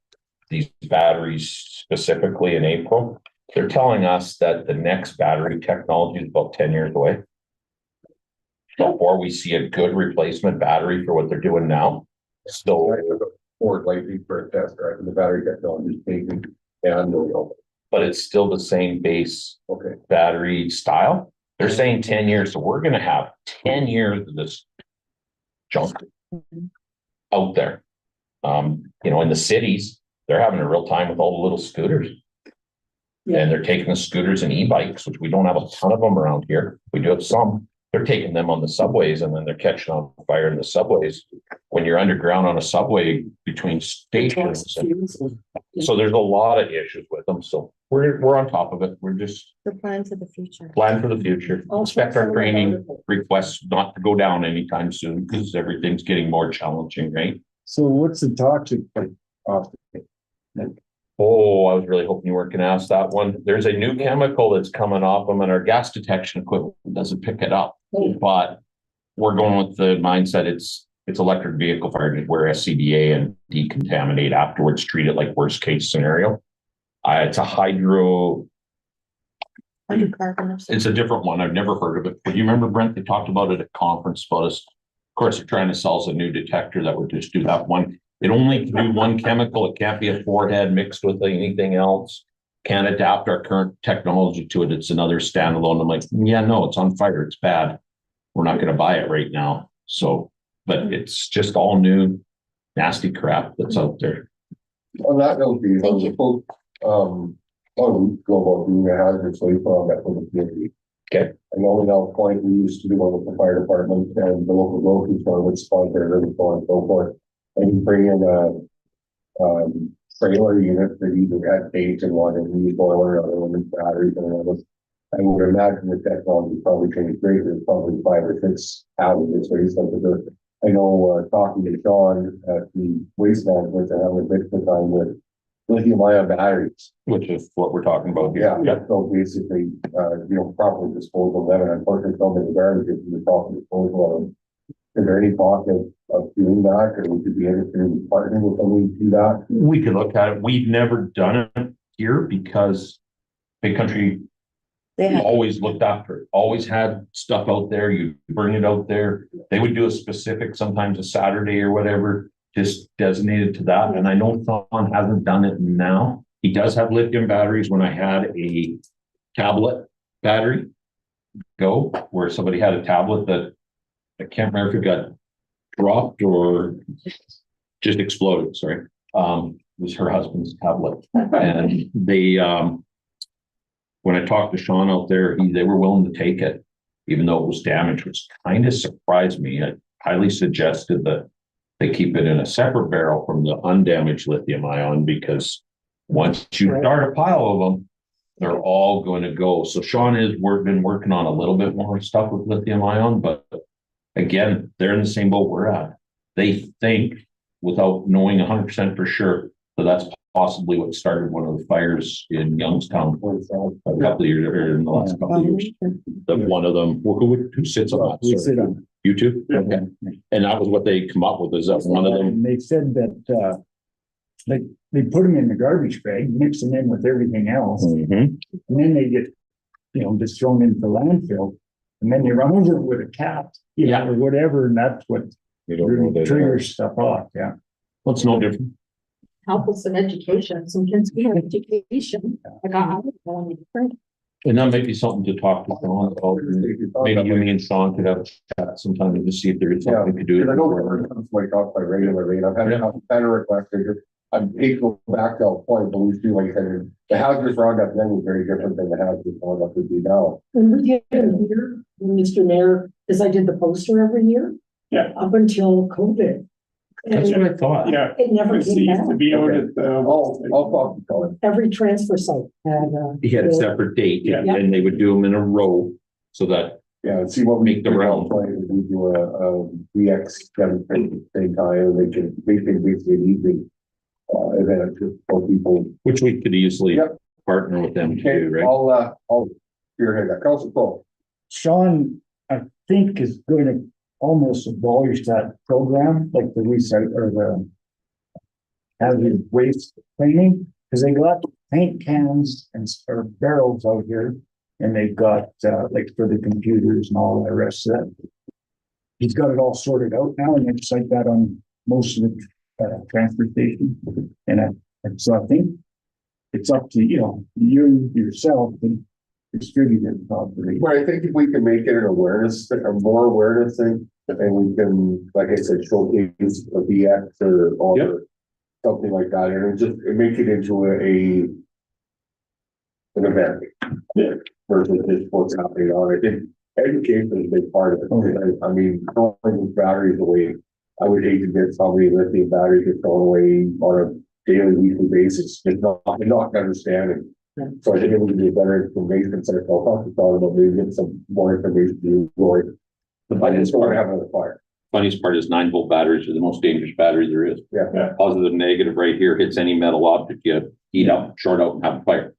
these batteries specifically in April, they're telling us that the next battery technology is about 10 years away. Before we see a good replacement battery for what they're doing now. So, Ford lately for a test drive, and the battery technology is taking, but it's still the same base okay. battery style. They're saying 10 years. So we're going to have 10 years of this junk out there. In the cities, they're having a real time with all the little scooters. And they're taking the scooters and e-bikes, which we don't have a ton of them around here. We do have some. They're taking them on the subways and then they're catching on fire in the subways. When you're underground on a subway between stations. So there's a lot of issues with them. So we're on top of it. We're just The plans of the future. plan for the future. Expect our training requests not to go down anytime soon because everything's getting more challenging, right? So what's the toxic? Oh, I was really hoping you weren't gonna ask that one. There's a new chemical that's coming off them and our gas detection equipment doesn't pick it up. But we're going with the mindset it's electric vehicle fired where SCBA and decontaminate afterwards, treat it like worst case scenario. It's a Hydrocarbons. it's a different one. I've never heard of it. But you remember, Brent, they talked about it at conference about us. Of course, they're trying to sell us a new detector that would just do that one. It only can do one chemical. It can't be a forehead mixed with anything else. Can't adapt our current technology to it. It's another standalone. I'm like, yeah, no, it's on fire. It's bad. We're not going to buy it right now. So, but it's just all new, nasty crap that's out there. On that note, Thank you. On global doing a hazard sleep on that for the community. Okay. I know in our point, we used to do one with the fire department and the local grocery store would sponsor it and so on and so forth. And you bring in a trailer unit that either had paint and one and use boiler or other batteries and all this. I would imagine the technology probably changed greatly. There's probably 5 or 6 outages or something. I know talking to Sean at the waste management and having a bit of time with lithium-ion batteries, Which is what we're talking about here. yeah. So basically, proper disposal of them, and unfortunately, some of the garbage is the proper disposal of them. Is there any thought of doing that, or we could be interested in partnering with somebody to do that? We could look at it. We've never done it here because Big Country They have, always looked after it, always had stuff out there. You bring it out there. They would do a specific, sometimes a Saturday or whatever, just designated to that. And I know Thon hasn't done it now. He does have lithium batteries. When I had a tablet battery go where somebody had a tablet that I can't remember if it got dropped or just exploded. Sorry. It was her husband's tablet. And they, when I talked to Sean out there, they were willing to take it, even though it was damaged, which kind of surprised me. I highly suggested that they keep it in a separate barrel from the undamaged lithium ion, because once you start a pile of them, they're all going to go. So Sean has been working on a little bit more stuff with lithium ion, but again, they're in the same boat we're at. They think, without knowing 100% for sure, that that's possibly what started one of the fires in Youngstown a couple of years, or in the last couple of years. That one of them, who sits on that? We sit on. You two? Okay. And that was what they come up with, is that one of them? And they said that, they put them in the garbage bag, mix them in with everything else, Mhm. and then they get, just thrown into the landfill. And then they run over it with a cat, Yeah. or whatever, and that's what You don't know really that. triggers stuff off, yeah. Well, it's no different. Help with some education, some kids get education. I don't know any different. And that might be something to talk to Sean about. Maybe you, me and Sean could have a chat sometime and just see if there is something we could do. Because I know we're comes to my talk by regularly, and I've had a better request. I'm equal back to a point, but we feel like the hazardous roundup then was very different than the hazardous roundup would be now. When we get in here, Mr. Mayor, because I did the poster every year. Yeah. Up until COVID. That's what I thought. Yeah. It never It came used back. to be out at I'll talk to Colin. Every transfer site had, He had a separate date, Yeah. and they would do them in a row so that, Yeah, and see what we Make the do. round. We do a VX demonstration at the same time, they can basically an evening event for people. which we could easily Yep. partner with them Okay, too, right? I'll spearhead that. Council Paul. Sean, I think, is going to almost abolish that program, like the recycle or the hazard waste cleaning, because they got paint cans or barrels out here, and they've got like for the computers and all the rest of that. He's got it all sorted out now, and it's like that on most of the transfer stations. And so I think it's up to you yourself to distribute it properly. Well, I think if we can make it an awareness, a more awareness thing, and we can, like I said, showcase a VX or Yep. something like that, and it makes it into an event. Versus just what's happening on, I think education is a big part of it. I mean, throwing these batteries away, I would hate to get somebody lithium batteries get thrown away on a daily, weekly basis, it's not understanding. So I think it would be a better information, so I'll talk to Todd about maybe get some more information to you, Roy. I just want to have another fire. Funniest part is 9-volt batteries are the most dangerous battery there is. Yeah. Positive, negative right here hits any metal object, you heat up, short out and have a fire.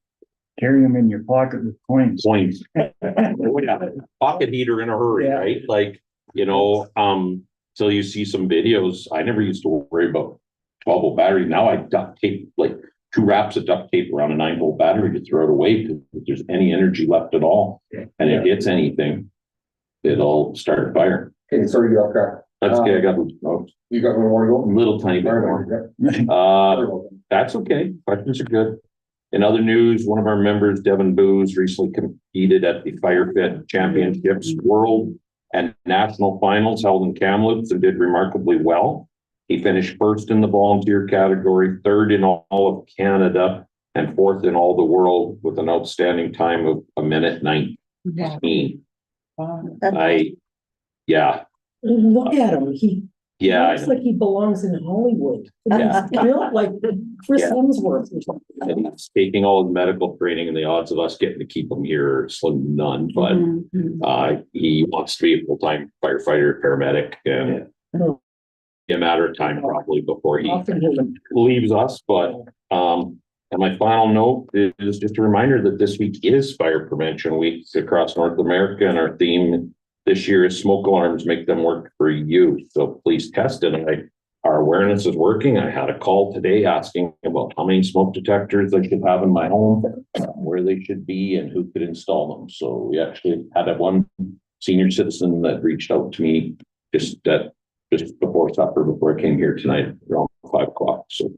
Carry them in your pocket with coins. Points. Oh, yeah. Pocket heater in a hurry, Yeah. right? Like, till you see some videos, I never used to worry about 12-volt battery. Now I duct tape, like 2 wraps of duct tape around a 9-volt battery to throw it away because if there's any energy left at all and it hits anything, it'll start a fire. Okay, sorry to get off track. That's okay. I got You got one more to go? a little tiny bit more. That's okay. Questions are good. In other news, one of our members, Devin Booz, recently competed at the Fire Fit Championships World and National Finals held in Kamloops and did remarkably well. He finished first in the volunteer category, third in all of Canada, and fourth in all the world with an outstanding time of 1:19. Look at him, he Yeah. looks like he belongs in Hollywood. Yeah. He's built like Chris Yeah. Hemsworth or something. And he's taking all his medical training, and the odds of us getting to keep him here are slim to none, but he wants to be a full-time firefighter, paramedic, and a matter of time probably before he leaves us. But and my final note is just a reminder that this week is Fire Prevention Week across North America, and our theme this year is smoke alarms make them work for you. So please test it. Our awareness is working. I had a call today asking about how many smoke detectors I should have in my home, where they should be, and who could install them. So we actually had one senior citizen that reached out to me just before supper, before I came here tonight around 5 o'clock. So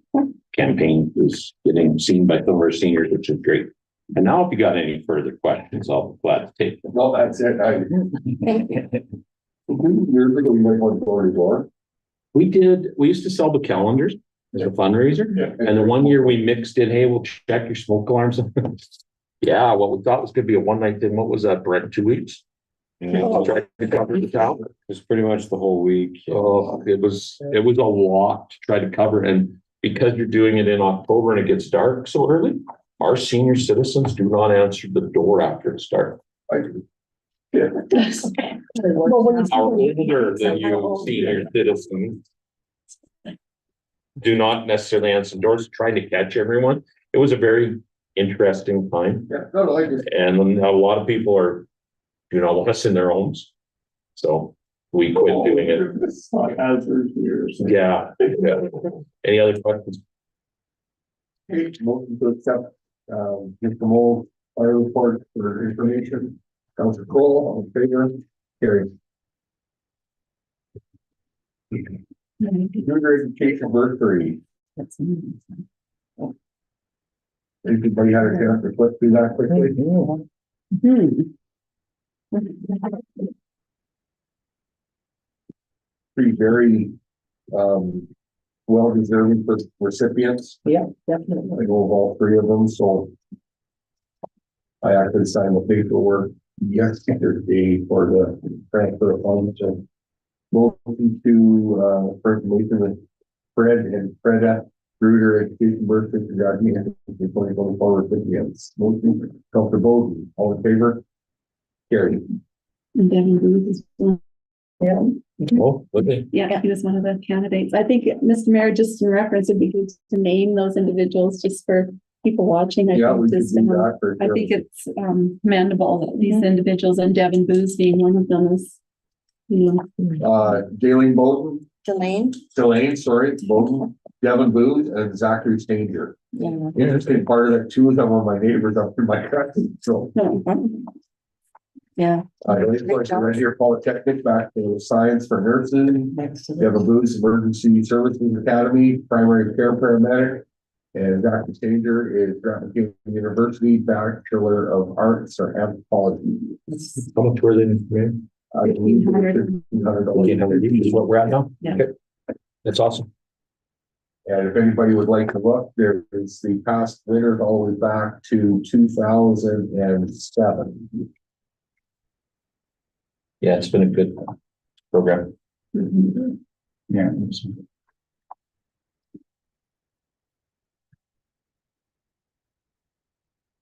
campaign is getting seen by some of our seniors, which is great. And now if you got any further questions, I'll be glad to take them. No, that's it. Years ago, we went one door to door. We used to sell the calendars as a fundraiser. Yeah. And the one year we mixed in, hey, we'll check your smoke alarms. Yeah, what we thought was gonna be a one-night thing. What was that, Brett? 2 weeks? Tried to cover the town. It's pretty much the whole week. Oh, it was a lot to try to cover. And because you're doing it in October and it gets dark so early, our senior citizens do not answer the door after it's dark. I do. Our older than you senior citizens do not necessarily answer doors, trying to catch everyone. It was a very interesting time. Yeah, no, I just. And a lot of people do not want us in their homes. So we quit doing it. It's like hazard years. Yeah. Any other questions? Okay, motion to accept, Mr. Mold fire report for information. Councilor Cole, all in favor, carried. Junior education bursary. Anybody had a chance to flip through that quickly? Three very, well deserving recipients. Yeah, definitely. I know of all 3 of them, so. I actually signed the paperwork yesterday for the transfer of funds and. Motion to, for information with Fred and Freda Bruder Education Bursary for graduating in 2024 recipients. Motion, Councilor Bowden, all in favor? Carried. And Devin Booth is one. Yeah. Oh, okay. Yeah, he was one of the candidates. I think, Mr. Mayor, just in reference, it'd be good to name those individuals just for people watching. Yeah, we can do that for I sure. think it's commendable that these individuals, and Devin Booz being one of them, is, Jaylene Bowden, Delane, sorry, Bowden, Devin Booth, and Zachary Stanger. Yeah. Interesting part of that, 2 of them were my neighbors up in my country, so. Yeah. I right here, Polytechnic, back to science for nursing. Devin Booth, Emergency Services Academy, primary care paramedic. And Dr. Stanger is Grafton University Bachelor of Arts or Anthropology. How much were they? Man? I believe it's $1,500. $1,500. 1,800 each is what we're at now? Yeah. Okay. That's awesome. And if anybody would like to look, there is the past winners all the way back to 2007. Yeah, it's been a good program. Yeah.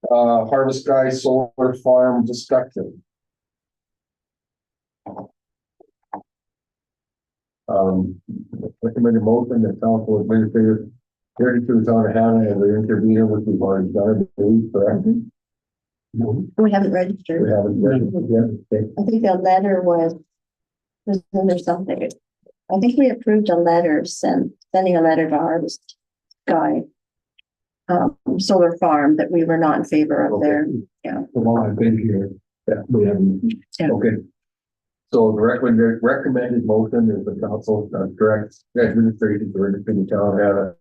Harvest Sky Solar Farm discussion. Recommended motion that council administrator carry to the town of Hanna as an intervener, which we've already done, I believe, correct? We haven't registered. We haven't done it yet. Okay. I think the letter was there something. I think we approved a letter, sending a letter to Harvest Sky solar farm that we were not in favor of their, The long I've been here, that we haven't, Yeah. okay. So the recommended motion is the council direct administration to register the town of Hanna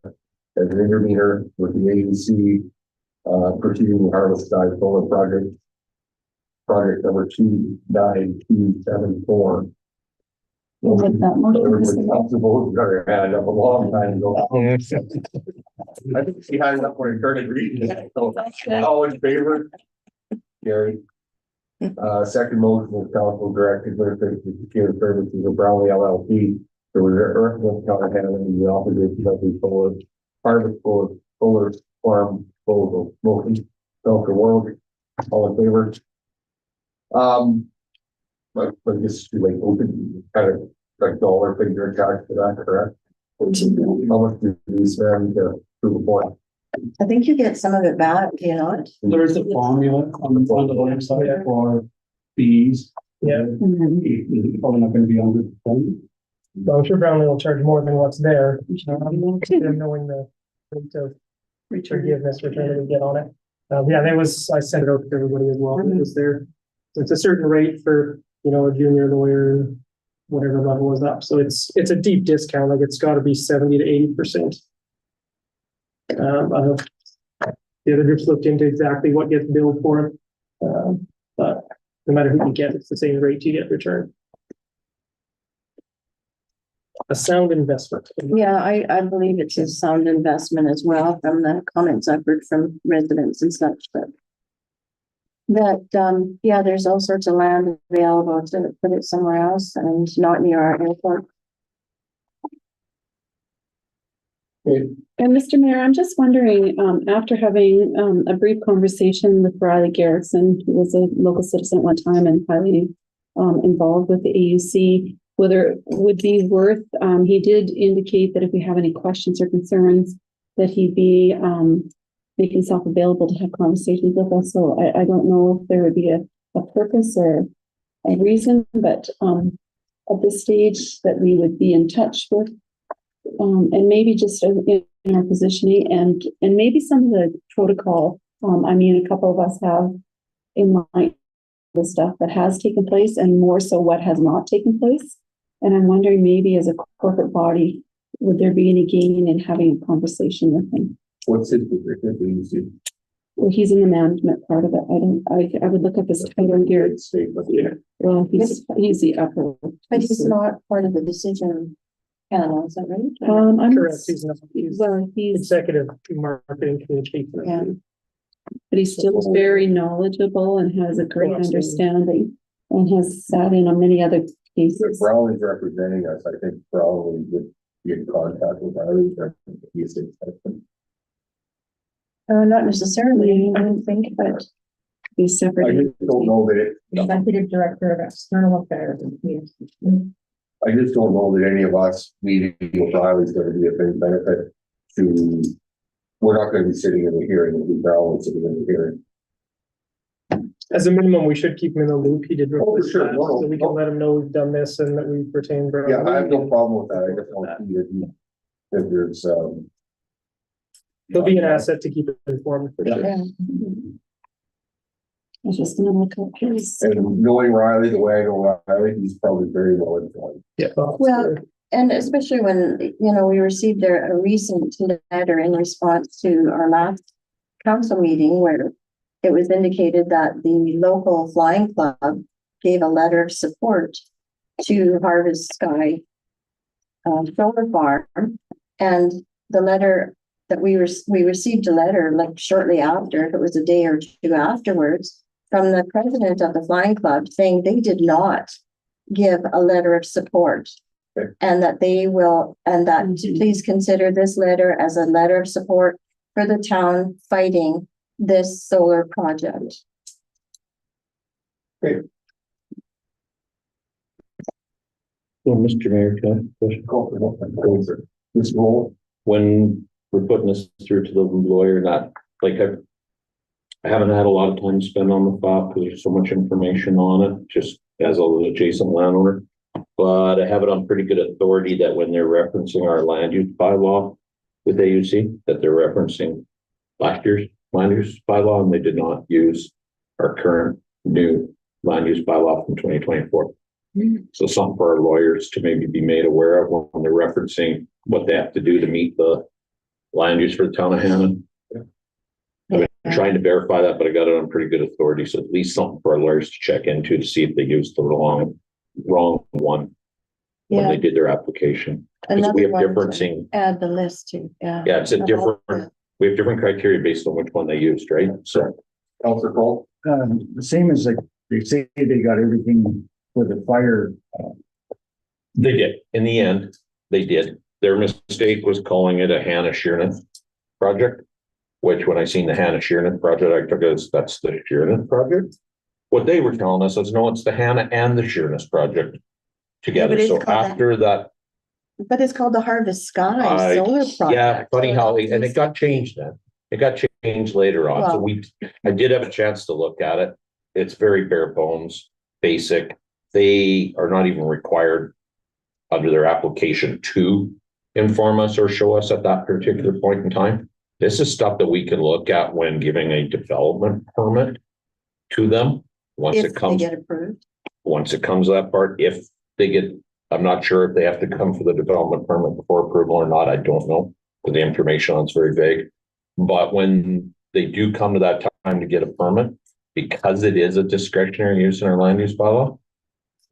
as an intervener with the agency proceeding the Harvest Sky Solar Project number 29274. We'll make that motion. Everybody comfortable, we got our hand up a long time ago. I think she had it up when I started reading it. So, all in favor? Gary. Second motion was council directed administration to secure services of Brownlee LLC. There was Earthworm Town handling the opposition of the solar harvest solar farm proposal. Motion, Dr. World, all in favor? But this is like open kind of like dollar figure attached to that, correct? How much do you spend to prove a point? I think you get some of it back, you know? There's a formula on the website for fees. Yeah. It's probably not gonna be under the thing. Well, I'm sure Brownlee will charge more than what's there. Them knowing the rate of forgiveness return that we get on it. I sent it out to everybody as well. It was there. It's a certain rate for, a junior lawyer, whatever level is up. So it's a deep discount. Like it's gotta be 70 to 80%. I know the other groups looked into exactly what gets billed for it. But no matter who you get, it's the same rate you get returned. A sound investment. Yeah, I believe it's a sound investment as well from the comments I've heard from residents and such, but there's all sorts of land available to put it somewhere else and not near our airport. And Mr. Mayor, I'm just wondering, after having a brief conversation with Riley Garrison, who was a local citizen at one time and highly involved with the AUC, whether it would be worth, he did indicate that if we have any questions or concerns, that he'd be make himself available to have conversations with us. So I don't know if there would be a purpose or a reason, but at this stage that we would be in touch with. And maybe just in our positioning and maybe some of the protocol. A couple of us have in mind the stuff that has taken place and more so what has not taken place. And I'm wondering maybe as a corporate body, would there be any gain in having a conversation with him? What's his position? Well, he's in the management part of it. I would look up his title here. Well, he's the upper. But he's not part of the decision panel, is that right? I'm Correct. He's he's executive marketing communication. Yeah. but he's still very knowledgeable and has a great Absolutely. understanding and has sat in on many other If cases. Brownlee's representing us, I think Brownlee would be in contact with Riley. Not necessarily, I don't think, but He's I separate. just don't know that it, Executive Director of External Affairs. I just don't know that any of us meeting with Riley is gonna be of any benefit to, we're not gonna be sitting in the hearing, it'll be Brownlee sitting in the hearing. As a minimum, we should keep him in the loop. He did Oh, request sure. that, No, so we no. can let him know we've done this and that we've retained. Yeah, I have no problem with that, I just don't see that there's, He'll be an asset to keep it informed for sure. yeah. I was just gonna look up his. and knowing Riley the way I know Riley, he's probably very well informed. Yeah. Well, and especially when, we received a recent letter in response to our last council meeting where it was indicated that the local flying club gave a letter of support to Harvest Sky solar farm. And the letter that we received a letter like shortly after, if it was a day or two afterwards, from the president of the flying club saying they did not give a letter of support. Okay. And that they will, and that please consider this letter as a letter of support for the town fighting this solar project. Well, Mr. Mayor, can I Call for what? This role. when we're putting this through to the lawyer, not like I haven't had a lot of time spent on the file because there's so much information on it, just as an adjacent landowner. But I have it on pretty good authority that when they're referencing our land use bylaw with AUC, that they're referencing last year's land use bylaw, and they did not use our current new land use bylaw from 2024. So something for our lawyers to maybe be made aware of when they're referencing what they have to do to meet the land use for the town of Hanna. I've been trying to verify that, but I got it on pretty good authority. So at least something for our lawyers to check into to see if they used the wrong one when they did their application. Because we have differencing. Add the list to, yeah. Yeah, it's a different, we have different criteria based on which one they used, right? So. Counselor Cole. The same as like, they say they got everything for the fire. They did. In the end, they did. Their mistake was calling it a Hanna Sheerness project, which when I seen the Hanna Sheerness project, I took it as that's the Sheerness project. What they were telling us is no, it's the Hanna and the Sheerness project together. it's So called after that, But it's called the Harvest Sky Solar Project. yeah, funny how, and it got changed then. It got changed later on. So I did have a chance to look at it. It's very bare bones, basic. They are not even required under their application to inform us or show us at that particular point in time. This is stuff that we can look at when giving a development permit to them. Once If it comes, they get approved. once it comes to that part, if they get, I'm not sure if they have to come for the development permit before approval or not. I don't know. The information on it's very vague. But when they do come to that time to get a permit, because it is a discretionary use in our land use bylaw,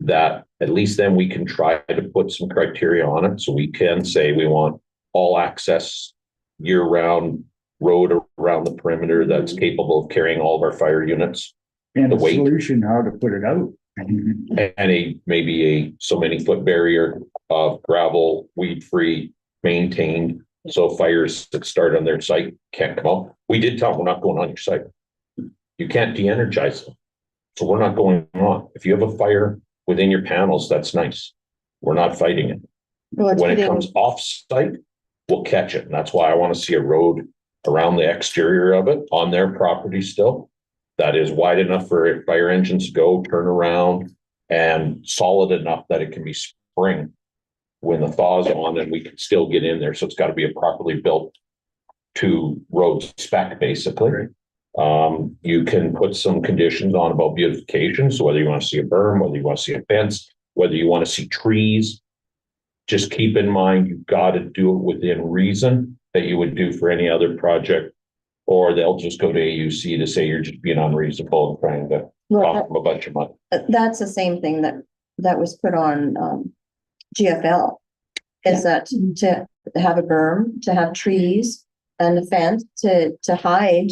that at least then we can try to put some criteria on it. So we can say we want all access year-round road around the perimeter that's capable of carrying all of our fire units. And The a weight. solution how to put it out. And maybe a so many foot barrier of gravel, weed-free, maintained. So fires that start on their site can't come up. We did tell them we're not going on your site. You can't de-energize them. So we're not going on. If you have a fire within your panels, that's nice. We're not fighting it. When it comes off site, we'll catch it. And that's why I want to see a road around the exterior of it on their property still. That is wide enough for fire engines to go, turn around, and solid enough that it can be spring when the thaw's on and we can still get in there. So it's got to be a properly built to road spec, basically. You can put some conditions on about beautification. So whether you want to see a berm, whether you want to see a fence, whether you want to see trees, just keep in mind, you've got to do it within reason that you would do for any other project, or they'll just go to AUC to say you're just being unreasonable and trying to cost them a bunch of money. That's the same thing that was put on, GFL. Is that to have a berm, to have trees and a fence to hide,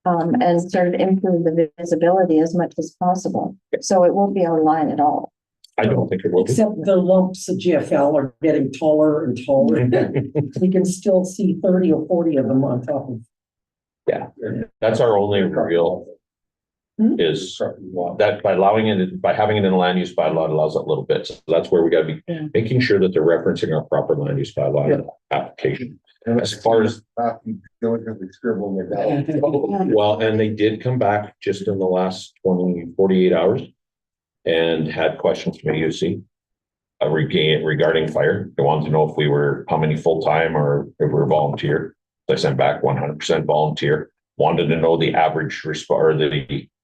and sort of improve the visibility as much as possible. So it won't be out of line at all. I don't think it will be. Except the lumps of GFL are getting taller and taller. You can still see 30 or 40 of them on top of. Yeah, that's our only real is that by allowing it, by having it in the land use bylaw, it allows a little bit. So that's where we got to be making sure that they're referencing our proper land use bylaw application. As far as scribble it down. well, and they did come back just in the last 48 hours and had questions from AUC regarding fire. They wanted to know if we were how many full-time or if we were volunteer. So I sent back 100% volunteer. Wanted to know the average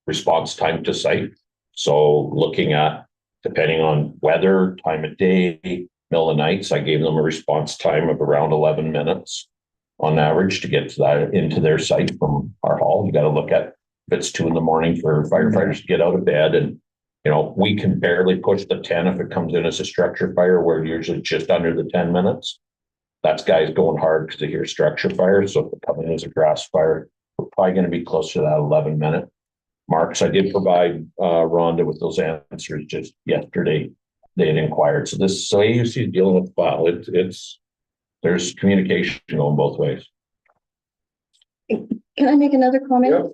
response time to site. So looking at, depending on weather, time of day, middle of nights, I gave them a response time of around 11 minutes on average to get to that into their site from our hall. You got to look at if it's 2 a.m. for firefighters to get out of bed, and we can barely push the 10 if it comes in as a structure fire. We're usually just under the 10 minutes. That's guys going hard because they hear structure fire. So if it comes in as a grass fire, we're probably going to be close to that 11-minute mark. So I did provide Rhonda with those answers just yesterday. They had inquired. So AUC is dealing with the file. There's communication going both ways. Can I make another comment?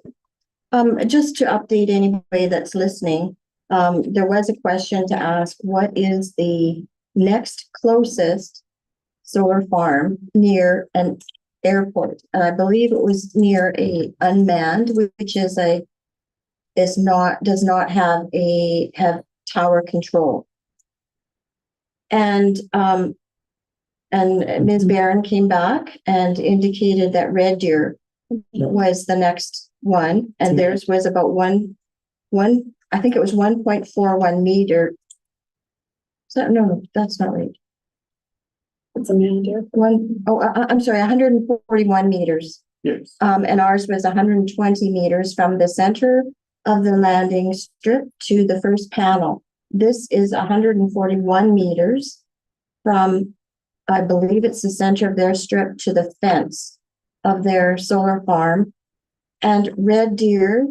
Yep. Just to update anybody that's listening, there was a question to ask, what is the next closest solar farm near an airport? And I believe it was near a unmanned, which is does not have tower control. And Ms. Barron came back and indicated that Red Deer was the next one, and theirs was about I think it was 1.41 meter. No, that's not right. It's a manager. I'm sorry, 141 meters. Yes. And ours was 120 meters from the center of the landing strip to the first panel. This is 141 meters from, I believe it's the center of their strip to the fence of their solar farm. And Red Deer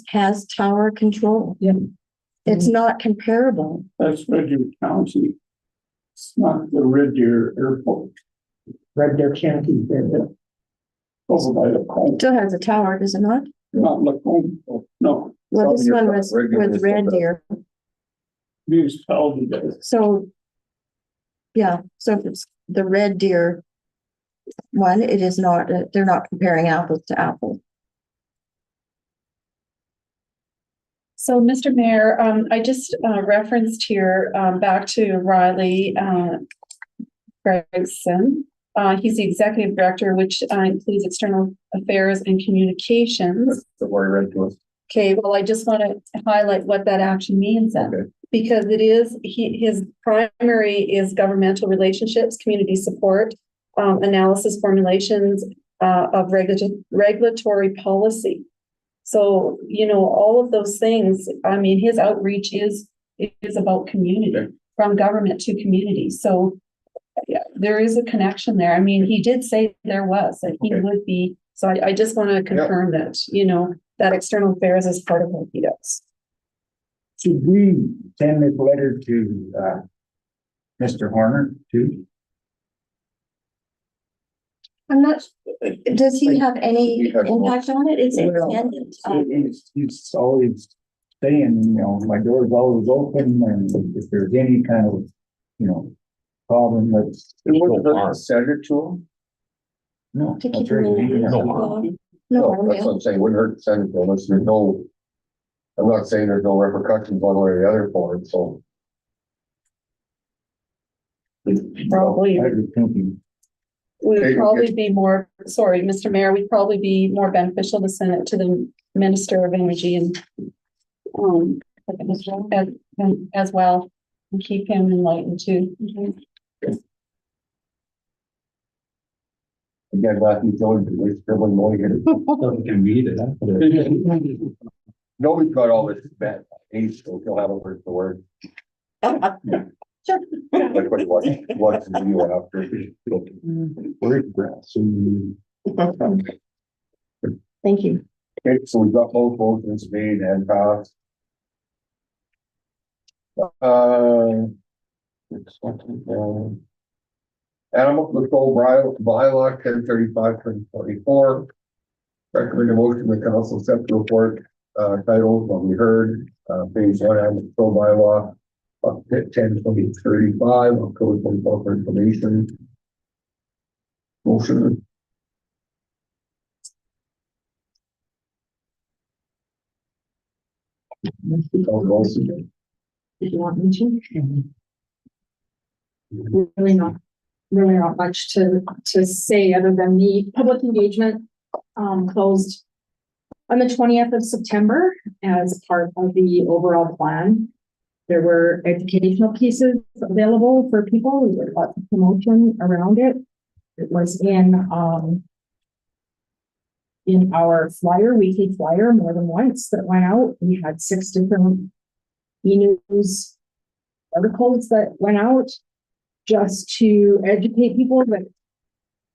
has tower control. Yeah. It's not comparable. That's Red Deer County. It's not the Red Deer Airport. Red Deer County, Over by the home, Still has a tower, does it not? not Lacombe, no, Well, this one was with Red Deer. municipality does. So, yeah, so if it's the Red Deer one, it is not, they're not comparing apples to apples. So, Mr. Mayor, I just referenced here back to Riley Gregson. He's the executive director, which includes external affairs and communications. That's the word I read to us. Okay, well, I just want to highlight what that actually means then. Okay. Because it is, his primary is governmental relationships, community support, analysis formulations of regulatory policy. So, all of those things, I mean, his outreach is about community, Okay. from government to community. So yeah, there is a connection there. I mean, he did say there was, that he Okay. would be, so I just want to confirm that, that external affairs is part of what he does. Should we send this letter to, Mr. Horner too? I'm not, does he have any impact on it? It's independent. He's always saying, my door's always open, and if there's any kind of, problem that's. It wouldn't hurt to send it to him. No. To keep that's right. him in- No harm. No, That's what I'm saying, wouldn't hurt to send it to him, there's no, I'm not saying there's no repercussions one way or the other for it, so. Probably. I was thinking, Would probably be more, sorry, Mr. Mayor, we'd probably be more beneficial to send it to the Minister of Energy and as well, and keep him enlightened too. Again, Matthew Jones, we're still in Morgan. So we can read it. Nobody's got all this bad, so he'll have a word for word. Sure. Like what he wants to do after. word grass. Thank you. Okay, so we've got both motions made and passed. Animal control bylaw 1035/2024. Recommend a motion the council accept the report, titled what we heard, phase 1 animal control bylaw. Up to 10/2035 of code 24 for information. Motion. Did you want me to? Really not much to say other than the public engagement closed on the 20th of September as part of the overall plan. There were educational pieces available for people. There was lots of promotion around it. It was in our flyer, weekly flyer, more than once that went out. We had 6 different e-news articles that went out just to educate people that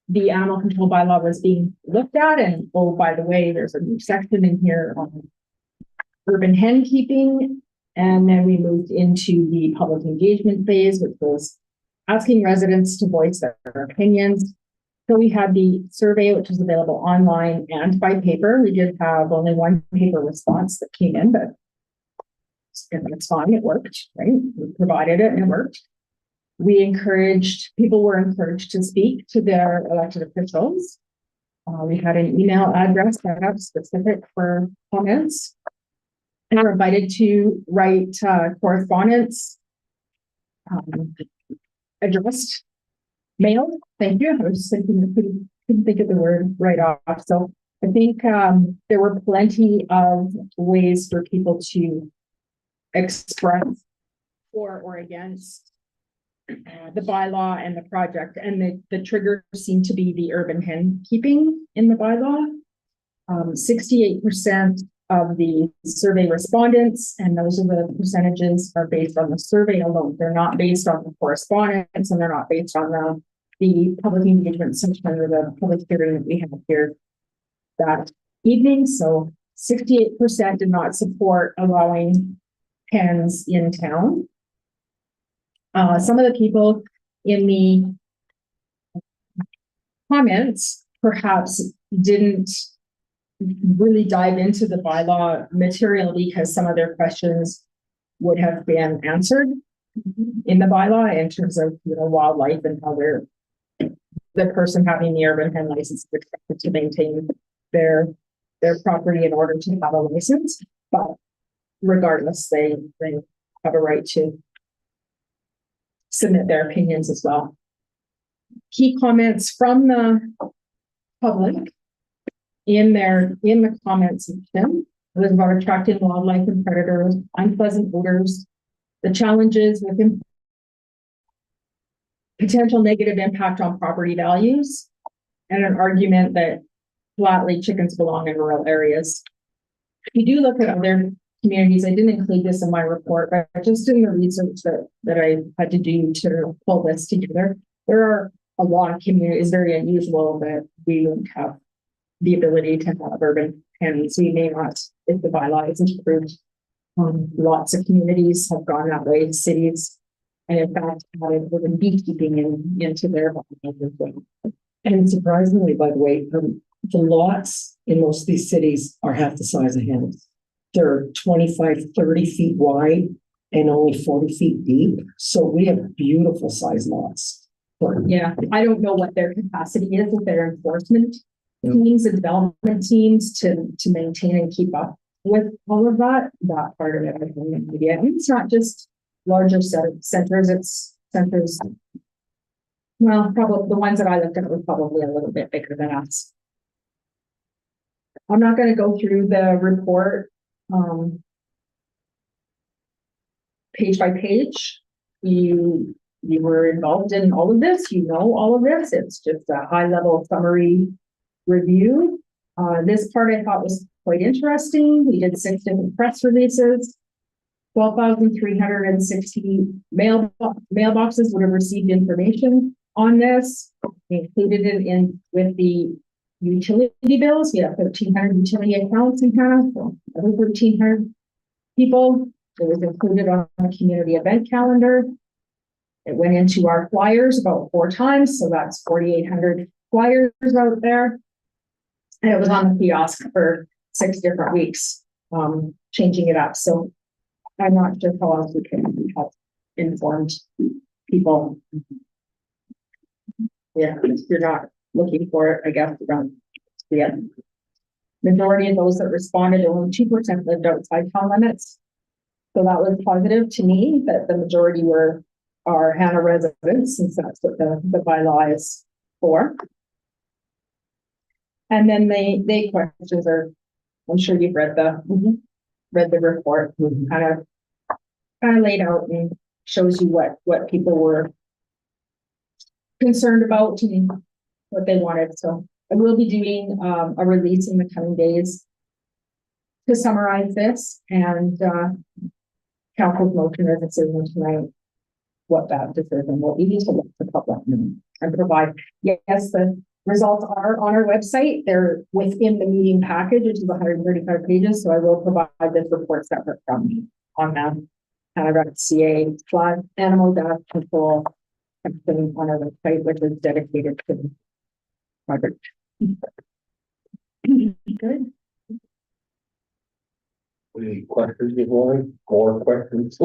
the animal control bylaw was being looked at, and oh, by the way, there's a new section in here on urban hen keeping. And then we moved into the public engagement phase, which was asking residents to voice their opinions. So we had the survey, which is available online and by paper. We did have only one paper response that came in, but it's fine, it worked, right? We provided it and it worked. People were encouraged to speak to their elected officials. We had an email address set up specific for comments. And we're invited to write correspondence, addressed mail. Thank you. I was just thinking, couldn't think of the word right off. So I think there were plenty of ways for people to express for or against the bylaw and the project. And the trigger seemed to be the urban hen keeping in the bylaw. 68% of the survey respondents, and those are the percentages, are based on the survey alone. They're not based on the correspondence, and they're not based on the public engagement section or the public hearing that we have here that evening. So 68% did not support allowing hens in town. Some of the people in the comments perhaps didn't really dive into the bylaw material because some of their questions would have been answered in the bylaw in terms of, wildlife and how the person having the urban hen license is expected to maintain their property in order to have a license. But regardless, they have a right to submit their opinions as well. Key comments from the public in the comments section was about attracting wildlife and predators, unpleasant odors, the challenges with potential negative impact on property values, and an argument that flatly chickens belong in rural areas. If you do look at other communities, I didn't include this in my report, but just in the research that I had to do to pull this together, there are a lot of communities. Very unusual that we don't have the ability to have urban hens. We may not, if the bylaw isn't approved. Lots of communities have gone that way, cities, and in fact, added urban beekeeping into their bylaws as well. And surprisingly, by the way, the lots in most of these cities are half the size of hens. They're 25, 30 feet wide and only 40 feet deep. So we have beautiful size lots. Yeah, I don't know what their capacity is with their enforcement teams and development teams to maintain and keep up with all of that part of it. I have no idea. And it's not just larger centers, it's centers. Well, probably the ones that I looked at were probably a little bit bigger than us. I'm not going to go through the report page by page. You were involved in all of this, all of this. It's just a high level summary review. This part I thought was quite interesting. We did 6 different press releases. 12,360 mailboxes would have received information on this. We included it in with the utility bills. We have 1,300 utility accounts in Hanna, so over 1,300 people. It was included on the community event calendar. It went into our flyers about 4 times, so that's 4,800 flyers out there. And it was on the kiosk for 6 different weeks, changing it up. So I'm not sure how else we can help informed people. Yeah, if you're not looking for it, I guess majority of those that responded, only 2% lived outside town limits. So that was positive to me that the majority are Hanna residents, since that's what the bylaw is for. And then they questions are, I'm sure you've read the report, kind of laid out and shows you what people were concerned about and what they wanted. So I will be doing a release in the coming days to summarize this and council's motion or decision tonight. what that decision will be to let the public know and provide. Yes, the results are on our website. They're within the meeting package, which is 135 pages. So I will provide this report separate from me on that. CA flood animal death control section on our website, which is dedicated to the project. Good. Any questions before? More questions?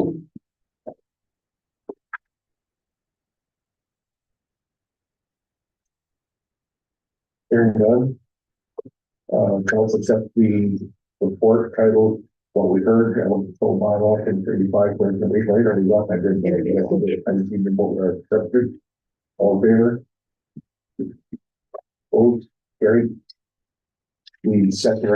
Hearing none. Council accept the report titled what we heard, animal control bylaw in 35 for information later. We got that good. I just need to vote are accepted. All in favor? Vote carried. The second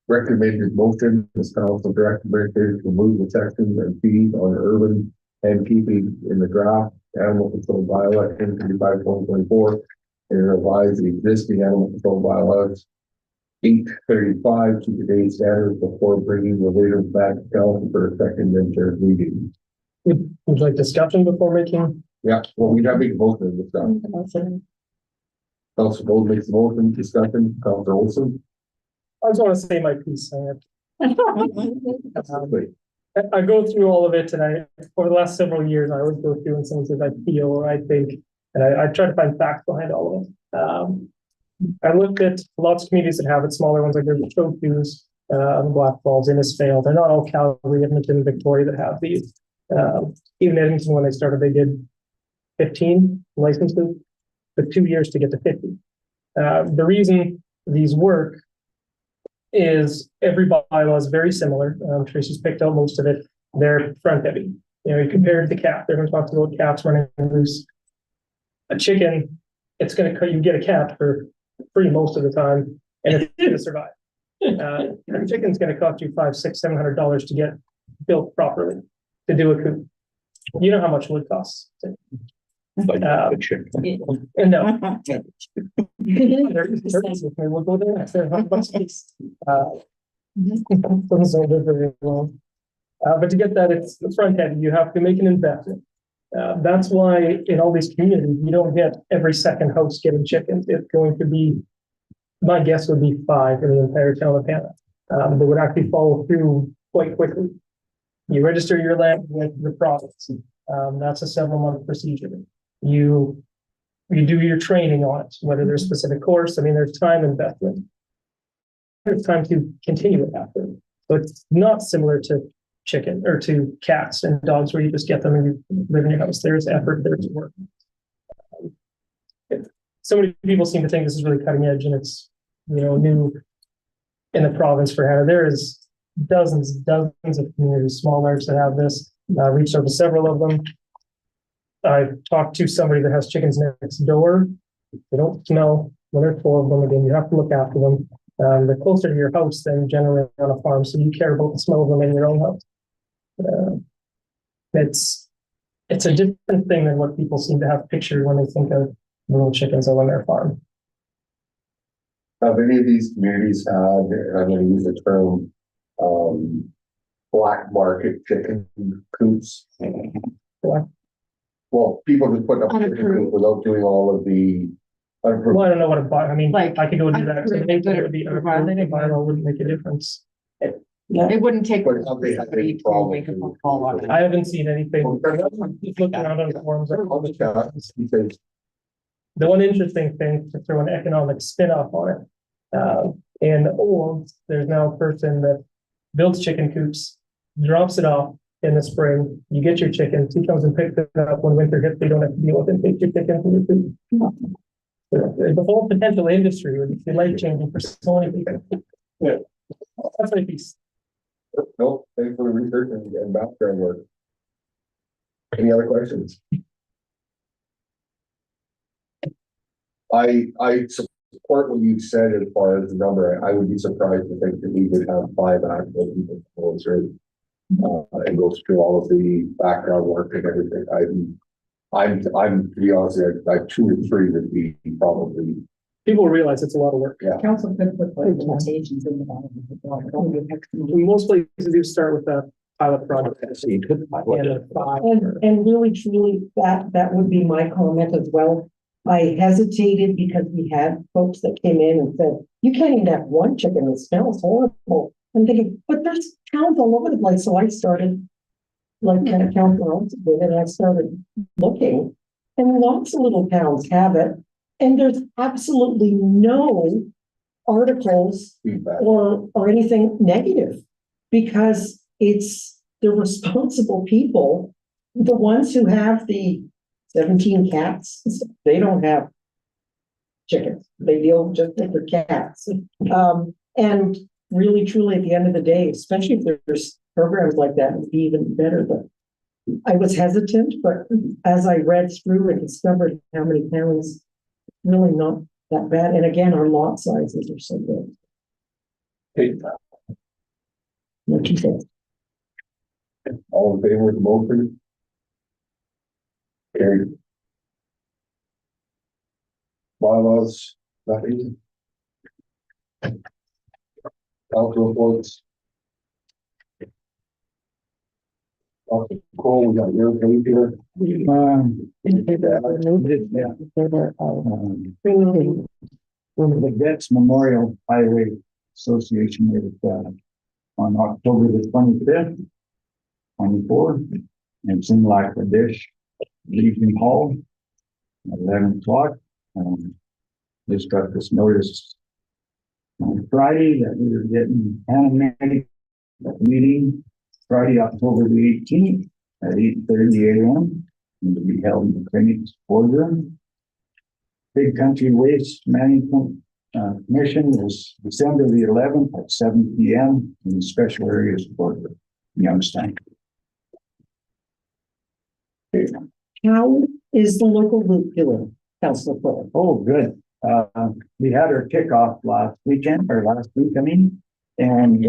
recommended motion is council directed to remove the sections and fees on urban and keeping in the draft animal control bylaw in 35/2024 and revise the existing animal control bylaws 835 to today's standards before bringing the later back to council for a second and third reading. Would you like discussion before making? Yeah, well, we gotta make a motion in this stuff. Council Gold makes the motion, discussion, Council Olson. I just want to say my piece on it. Absolutely. I go through all of it and over the last several years, I always go through and some things I feel or I think, and I try to find facts behind all of it. I looked at lots of communities that have it, smaller ones like there's Choku's, Black Falls, Innisfail. They're not all Calgary, Edmonton, Victoria that have these. Even Edmonton, when they started, they did 15 licenses, but 2 years to get to 50. The reason these work is every bylaw is very similar. Tracy's picked out most of it. They're front heavy. You know, you compare the cat. Everyone talks about cats running loose. A chicken, it's going to you get a cat for free most of the time, and it's going to survive. A chicken's going to cost you $500, $600, $700 to get built properly to do a coop. You know how much wood costs. Like the chicken. No. We'll go there next. Doesn't live very long. But to get that, it's the front heavy. You have to make an investment. That's why in all these communities, you don't get every second house getting chickens. It's going to be, my guess would be 5 in the entire town of Hanna. They would actually follow through quite quickly. You register your land with the province. That's a several-month procedure. You do your training on it, whether there's a specific course. I mean, there's time investment. There's time to continue it after. So it's not similar to chicken or to cats and dogs where you just get them and you live in your house. There's effort, there's work. So many people seem to think this is really cutting edge and it's, you know, new in the province for Hanna. There is dozens of communities, small, large that have this. Reached out to several of them. I've talked to somebody that has chickens next door. They don't smell when they're full of them. Again, you have to look after them. They're closer to your house than generally on a farm, so you care about the smell of them in your own house. It's a different thing than what people seem to have pictured when they think of little chickens on their farm. Have any of these communities had, I'm going to use the term, black market chicken coops? Well, people just put up chicken coop without doing all of the. Well, I don't know what I mean, Like, I could go and do that. So unapproved, they think it would be but rather than- bylaw wouldn't make a difference. It wouldn't take. But have they had any problem? Make a phone call on it. I haven't seen anything. Just looking around on forums. On the chat, he says, The one interesting thing to throw an economic spin off on it. In Old, there's now a person that builds chicken coops, drops it off in the spring. You get your chickens. He comes and picks it up when winter hits. They don't have to deal with it. Take your chickens to the coop. The whole potential industry would be life changing for so many people. Yeah. That's my piece. no, thanks for the research and background work. Any other questions? I support what you said as far as the number. I would be surprised to think that we would have 5 active people and go through all of the background work and everything. I'm to be honest, like 2 or 3 would be probably. People realize it's a lot of work. Yeah. Council could put limitations in the bottom. Most places do start with a pilot project. So you could pilot it. And really truly, that would be my comment as well. I hesitated because we had folks that came in and said, you can't even have one chicken, it smells horrible. I'm thinking, but there's towns all over the place, so I started, like Councilor Olsen did, and I started looking. And lots of little towns have it, and there's absolutely no articles Feedback. or anything negative. Because it's the responsible people, the ones who have the 17 cats, they don't have chickens, they deal just with their cats. And really truly at the end of the day, especially if there's programs like that, it'd be even better. But I was hesitant, but as I read through and discovered how many towns, really not that bad. And again, our lot sizes are so good. Okay, What you think? all in favor of the motion? Carried. Bylaws, nothing. Council reports. Cole, we got your page here. The Vets Memorial Highway Association is, on October the 25th, 24, and it's in Lackadish, Legion Hall, 11 o'clock. Just got this notice on Friday that we were getting Hanna meeting Friday, October the 18th at 8:30 a.m. and to be held in the clinic's boardroom. Big Country Waste Management Commission is December the 11th at 7 p.m. in the special areas boardroom, Youngstown. How is the local group doing, Councilor Fuller? Oh, good. We had our kickoff last week, I mean, and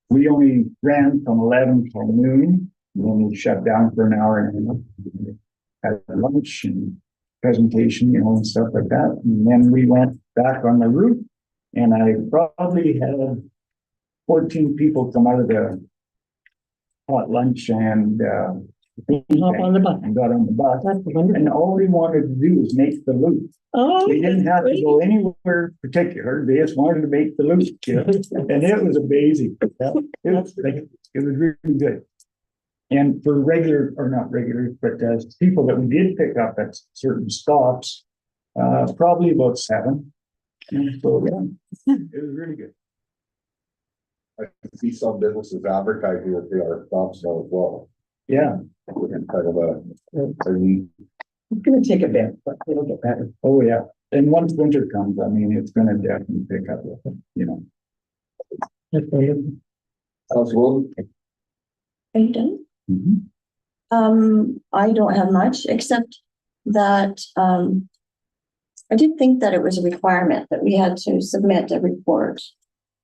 we only ran from 11 till noon. And then we shut down for an hour and a half, had lunch and presentation, and stuff like that. And then we went back on the route, and I probably had 14 people come out of the hot lunch and Hop on the bus. and got on the bus. That's wonderful. And all we wanted to do was make the loop. Oh, They didn't have to go anywhere particular. They just wanted to make the loop, you know? And it was amazing. It was really good. And for regular, or not regular, but people that we did pick up at certain stops, probably about 7. And so, yeah, it was really good. I can see some businesses advertising that they are stops now as well. Yeah. Kind of a need. it's gonna take a bit, but it'll get better. Oh, yeah. And once winter comes, I mean, it's gonna definitely pick up, you know. Council, Are you done? I don't have much, except that, I did think that it was a requirement that we had to submit a report.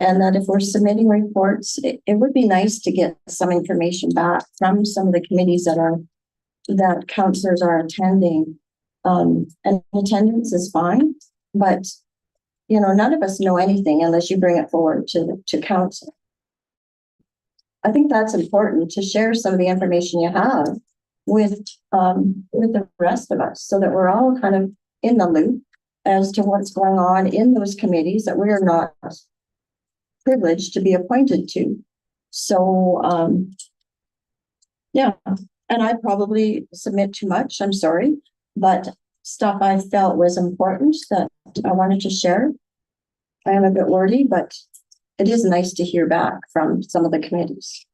And that if we're submitting reports, it would be nice to get some information back from some of the committees that councillors are attending. And attendance is fine, but, you know, none of us know anything unless you bring it forward to council. I think that's important to share some of the information you have with the rest of us, so that we're all kind of in the loop as to what's going on in those committees that we are not privileged to be appointed to. So, yeah, and I probably submit too much, I'm sorry, but stuff I felt was important that I wanted to share. I am a bit wordy, but it is nice to hear back from some of the committees.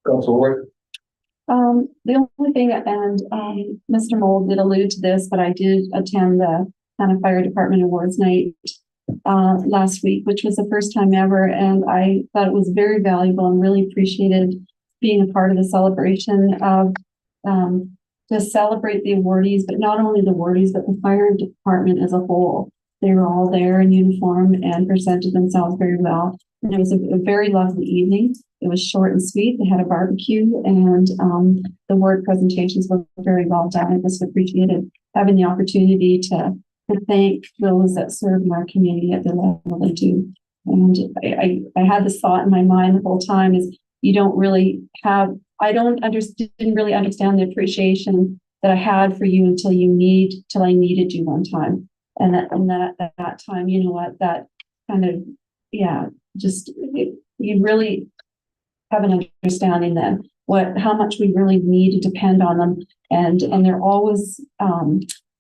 Council, The only thing, and Mr. Mold did allude to this, but I did attend the Hanna Fire Department Awards Night last week, which was the first time ever, and I thought it was very valuable and really appreciated being a part of the celebration of to celebrate the awardees, but not only the awardees, but the fire department as a whole. They were all there in uniform and presented themselves very well. And it was a very lovely evening. It was short and sweet. They had a barbecue, and the word presentations were very well done. I just appreciated having the opportunity to thank those that serve in our community at the level they do. And I had this thought in my mind the whole time is you don't really have, didn't really understand the appreciation that I had for you till I needed you one time. And that time, you know what, that kind of, yeah, just, you really have an understanding then how much we really need to depend on them. And they're always,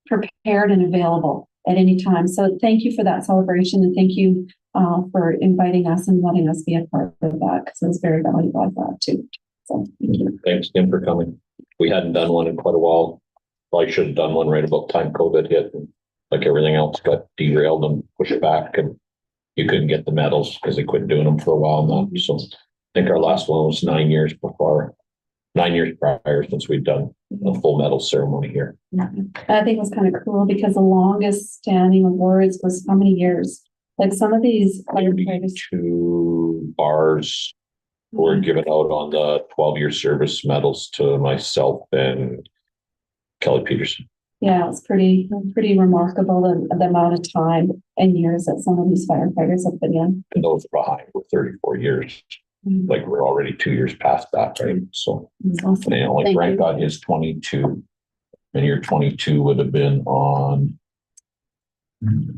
prepared and available at any time. So thank you for that celebration, and thank you for inviting us and letting us be a part of that, because it was very valuable, I thought, too. So thank you. Thanks again for coming. We hadn't done one in quite a while. Probably should have done one right about the time COVID hit, and like everything else got derailed and pushed back, and you couldn't get the medals because they quit doing them for a while now. So I think our last one was 9 years prior since we've done a full medal ceremony here. I think it was kind of cool because the longest standing awards was how many years? Like some of these firefighters. 2 bars were given out on the 12-year service medals to myself and Kelly Peterson. Yeah, it's pretty remarkable the amount of time and years that some of these firefighters have been in. And those behind were 34 years. Like we're already 2 years past that, right? So, Awesome. you know, like Thank Brent you. got his 22, and your 22 would have been on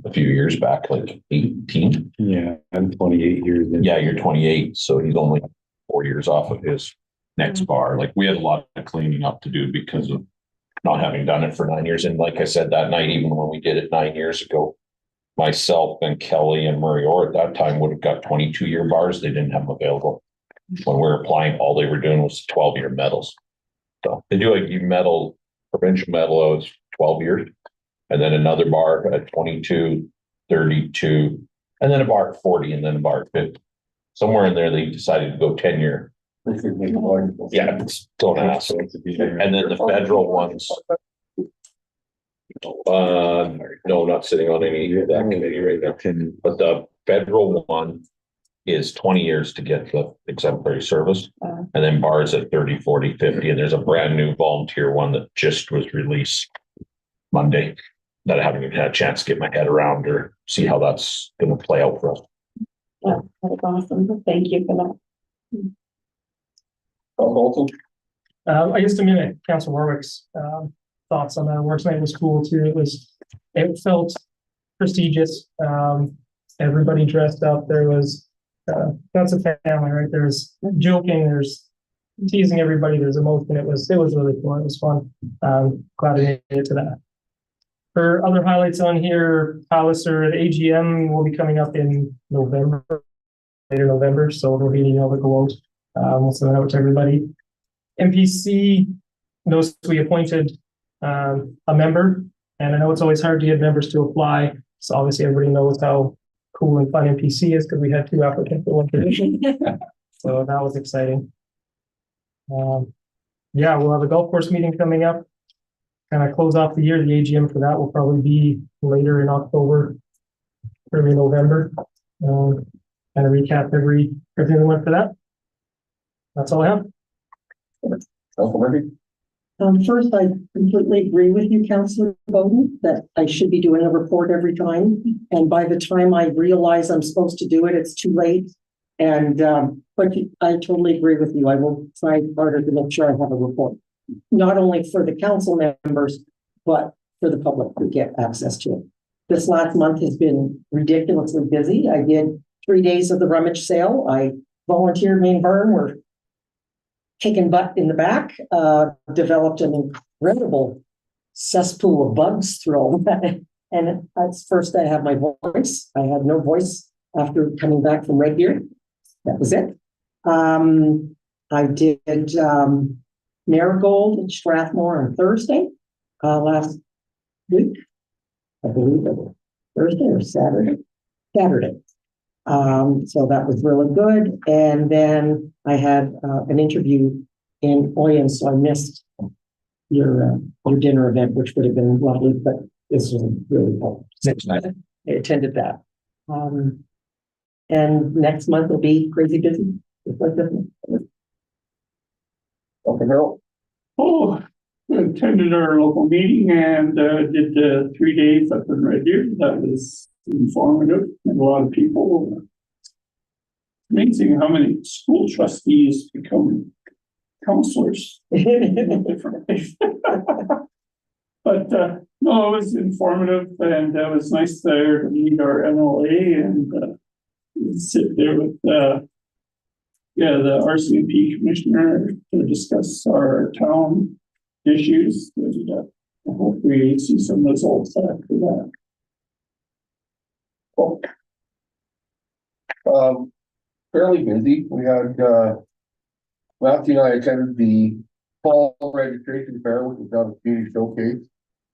a few years back, like 18. Yeah, I'm 28 years in. Yeah, you're 28, so he's only 4 years off of his next bar. Like we had a lot of cleaning up to do because of not having done it for 9 years. And like I said, that night, even when we did it 9 years ago, myself and Kelly and Murray Orr at that time would have got 22-year bars. They didn't have them available. When we were applying, all they were doing was 12-year medals. So they do a provincial medal of 12 years, and then another bar at 22, 32, and then a bar at 40, and then a bar at 50. Somewhere in there, they decided to go 10-year. Yeah, don't ask. And then the federal ones. No, not sitting on any of that committee right now. But the federal one is 20 years to get the exemplary service, and then bars at 30, 40, 50. And there's a brand new volunteer one that just was released Monday that I haven't even had a chance to get my head around or see how that's going to play out for us. Yeah, that's awesome. Thank you for that. I just a minute, Council Warwick's thoughts on that awards night was cool too. It felt prestigious. Everybody dressed up. There was that's a family, right? There's joking, there's teasing everybody, there's emotion. It was really cool. It was fun. Glad I made it to that. For other highlights on here, Palliser, the AGM will be coming up in later November, so we'll be able to go out. We'll send it out to everybody. MPC knows we appointed a member, and I know it's always hard to get members to apply. So obviously everybody knows how cool and fun MPC is because we had 2 applicants for 1 position. So that was exciting. Yeah, we'll have a golf course meeting coming up. Kind of close off the year. The AGM for that will probably be later in October, early November. Kind of recap everything that went for that. That's all I have. First, I completely agree with you, Councillor Bowden, that I should be doing a report every time. And by the time I realize I'm supposed to do it, it's too late. And, but I totally agree with you. I will try harder to make sure I have a report, not only for the council members, but for the public who get access to it. This last month has been ridiculously busy. I did 3 days of the rummage sale. I volunteered, me and Vern were kicking butt in the back, developed an incredible cesspool of bugs through all of that. And that's first I have my voice. I had no voice after coming back from Red Deer. That was it. I did Marigold in Strathmore on Thursday, last week. I believe it was Thursday or Saturday. So that was really good. And then I had an interview in Oyen, so I missed your dinner event, which would have been lovely, but this was really helpful. I attended that. And next month will be crazy busy. Just like this. Okay, Harold. Oh, I attended our local meeting and did 3 days up in Red Deer. That was informative, and a lot of people. amazing how many school trustees become counselors. Different ways. But, no, it was informative and it was nice there to meet our MLA and, sit there with, the RCMP commissioner to discuss our town issues. And, I hope we see some results after that. Fairly busy. We had, Matthew and I attended the fall registration fair, which was down at Community Showcase.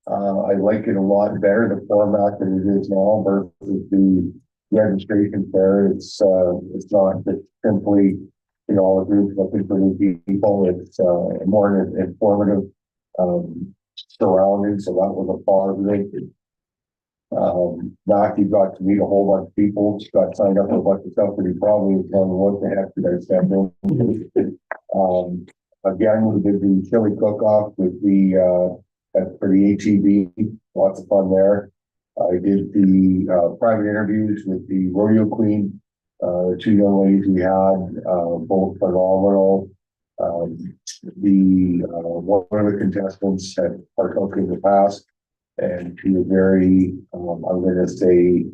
I like it a lot better, the format that it is now versus the registration fair. It's not just simply, a group looking for new people. It's, more informative, surroundings. So that was a positive. Matthew got to meet a whole bunch of people, got signed up for a bunch of stuff, but he probably was wondering what the heck did I step in. Again, we did the chili cook-off with the, for the HEB, lots of fun there. I did the, private interviews with the rodeo queen, two young ladies we had, both phenomenal. One of the contestants had partook in the past, and she was very, I'm gonna say,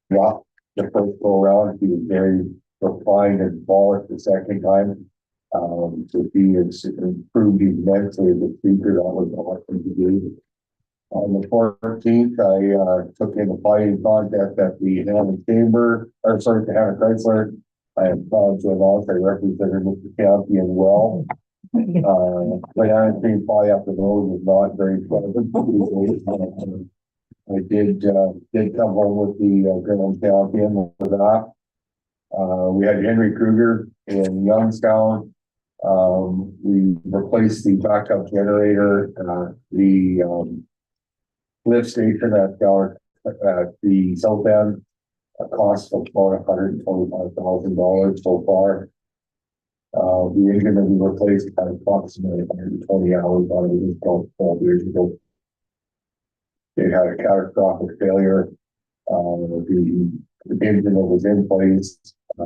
rough the first go around. She was very refined and polished the second time. So she has improved immensely as a speaker. That was awesome to do. On the 14th, I took in a fighting contest at the Hanna Chamber, or sorry, the Hanna Chrysler. I am proud to announce I represented Mr. Champion well. But I think probably up the road was not very pleasant. I did come home with the grand champion for that. We had Henry Kruger in Youngstown. We replaced the backup generator, the lift station at the south end. A cost of about $125,000 so far. The engine that we replaced had approximately 120 hours on it. It was about 12 years ago. It had a catastrophic failure. The engine that was in place, as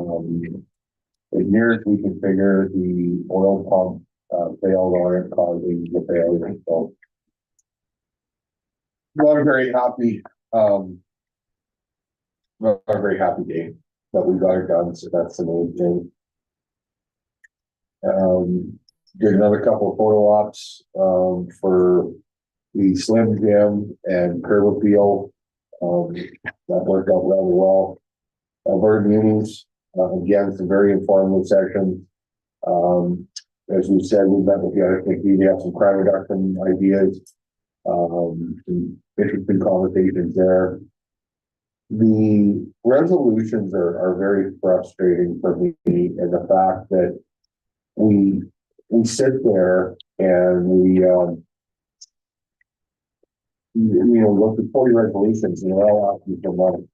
near as we can figure, the oil pump failed on it, causing the failure. So, not a very happy, not a very happy day, but we got it done. So that's the main thing. Did another couple of photo ops for the Slim Jim and curb appeal. That worked out rather well. Alberta meetings, again, some very informative sessions. As we said, we met with the other committee. We have some crime reduction ideas. Some interesting conversations there. The resolutions are very frustrating for me, and the fact that we sit there and we look at 40 resolutions and they're all asking for money,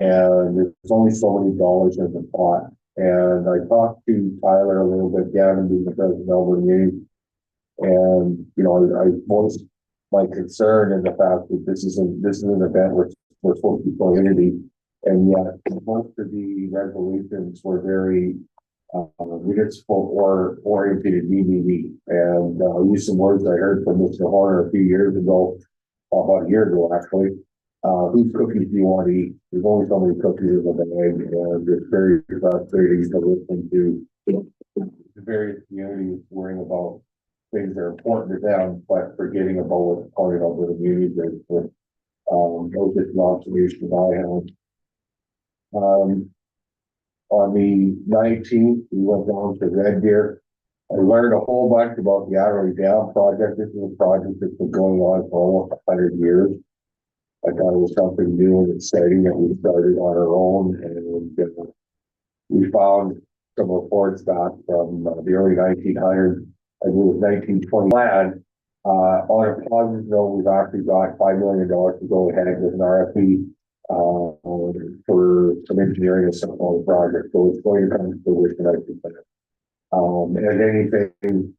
and there's only so many dollars in the pot. And I talked to Tyler a little bit, Gavin being the president of Alberta News, and I voiced my concern in the fact that this is an event where we're supposed to be community, and yet most of the resolutions were very municipal or oriented BBB. And I'll use some words I heard from Mr. Horner a few years ago, about a year ago actually. Whose cookies do you want to eat? There's only so many cookies in the bag, and it's very frustrating to listen to the various communities worrying about things that are important to them, but forgetting about what's going on with the communities. Those are the observations I have. On the 19th, we went down to Red Deer. I learned a whole bunch about the Adderley Dam project. This is a project that's been going on for almost 100 years. I thought it was something new and exciting that we started on our own, and we found some reports back from the early 1900s. I believe it was 1920 plan. On a positive note, we've actually got $5 million to go ahead with an RFP for some engineering and stuff on the project. So it's going to come to fruition, I think. As anything,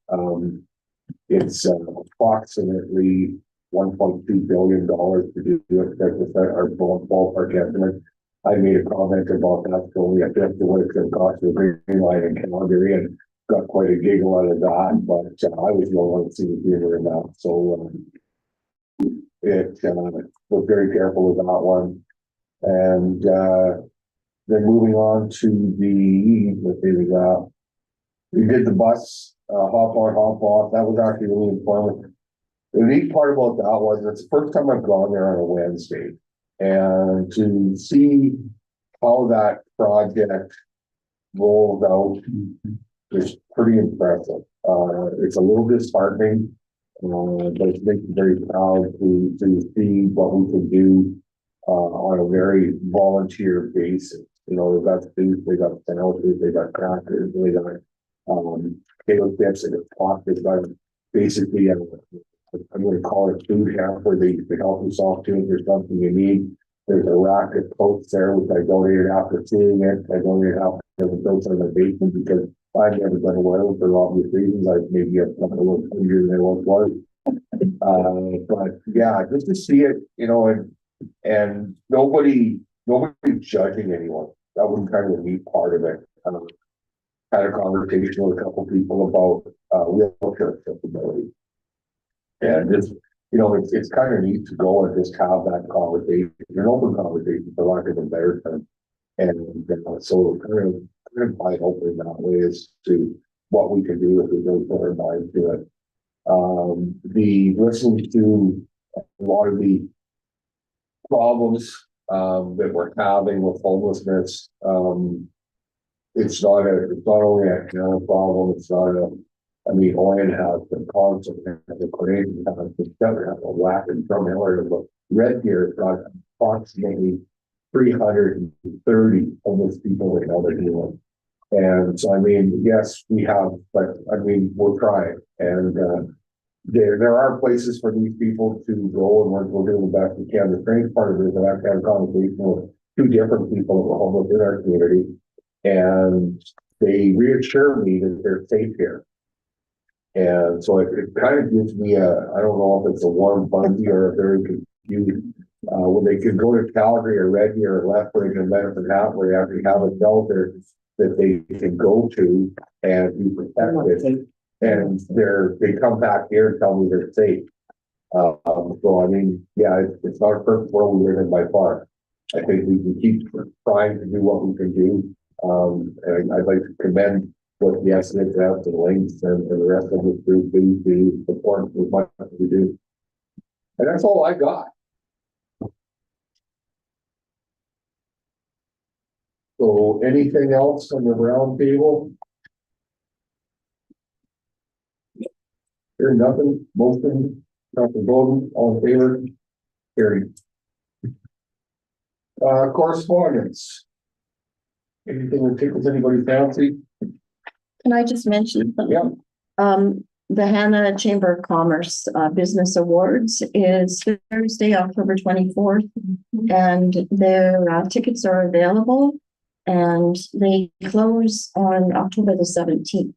it's approximately $1.2 billion to do it. That's our ballpark estimate. I made a comment about that, so we have to what it's gonna cost to green line in Calgary and got quite a giggle out of that, but I was the only one to see the humor in that, so was very careful with that one. And then moving on to what day was that? We did the bus, hop on, hop off. That was actually really informative. The neat part about that was it's the first time I've gone there on a Wednesday. And to see how that project rolls out is pretty impressive. It's a little disheartening, but it makes me very proud to see what we can do on a very volunteer basis. You know, they've got food, they got sandwiches, they got crackers, they got potato chips, and pot. They've got basically I'm going to call it food hamper. They help you soft tunes or something you need. There's a rack of coats there, which I donated after seeing it. I donated after the coats in my basement because I've never been aware of for obvious reasons. I maybe have something a little easier than it once was. But yeah, just to see it, you know, and nobody judging anyone. That was kind of the neat part of it. Had a conversation with a couple people about wheelchair accessibility. And just, you know, it's kind of neat to go and just have that conversation, an open conversation, for lack of a better term. And so kind of wide open that way as to what we can do if we really put our mind to it. Listening to a lot of the problems that we're having with homelessness. It's not only a Hanna problem. It's not Oyen has the constant, the Canadian has the Center has a whack and from area, but Red Deer has got approximately 330 homeless people in other dealing. And so, yes, we have, but we're trying. And there are places for these people to go, and we're doing the best we can. The strange part of it is that I've had a conversation with two different people who are homeless in our community, and they reassure me that they're safe here. And so it kind of gives me I don't know if it's a warm fuzzy or a very confused, when they can go to Calgary or Red Deer or Lethbridge and Medicine Hat, where they actually have a shelter that they can go to and be protected. And they come back here and tell me they're safe. So yeah, it's not a perfect world we live in by far. I think we can keep trying to do what we can do. And I'd like to commend what the estimates out to the links and the rest of the group to support as much as we do. And that's all I got. So anything else on the round table? Hearing nothing, motion, nothing voting, all in favor? Carried. Correspondence. Anything that tickles anybody's fancy? Can I just mention something? Yeah. The Hanna Chamber of Commerce Business Awards is Thursday, October 24th, and their tickets are available, and they close on October the 17th.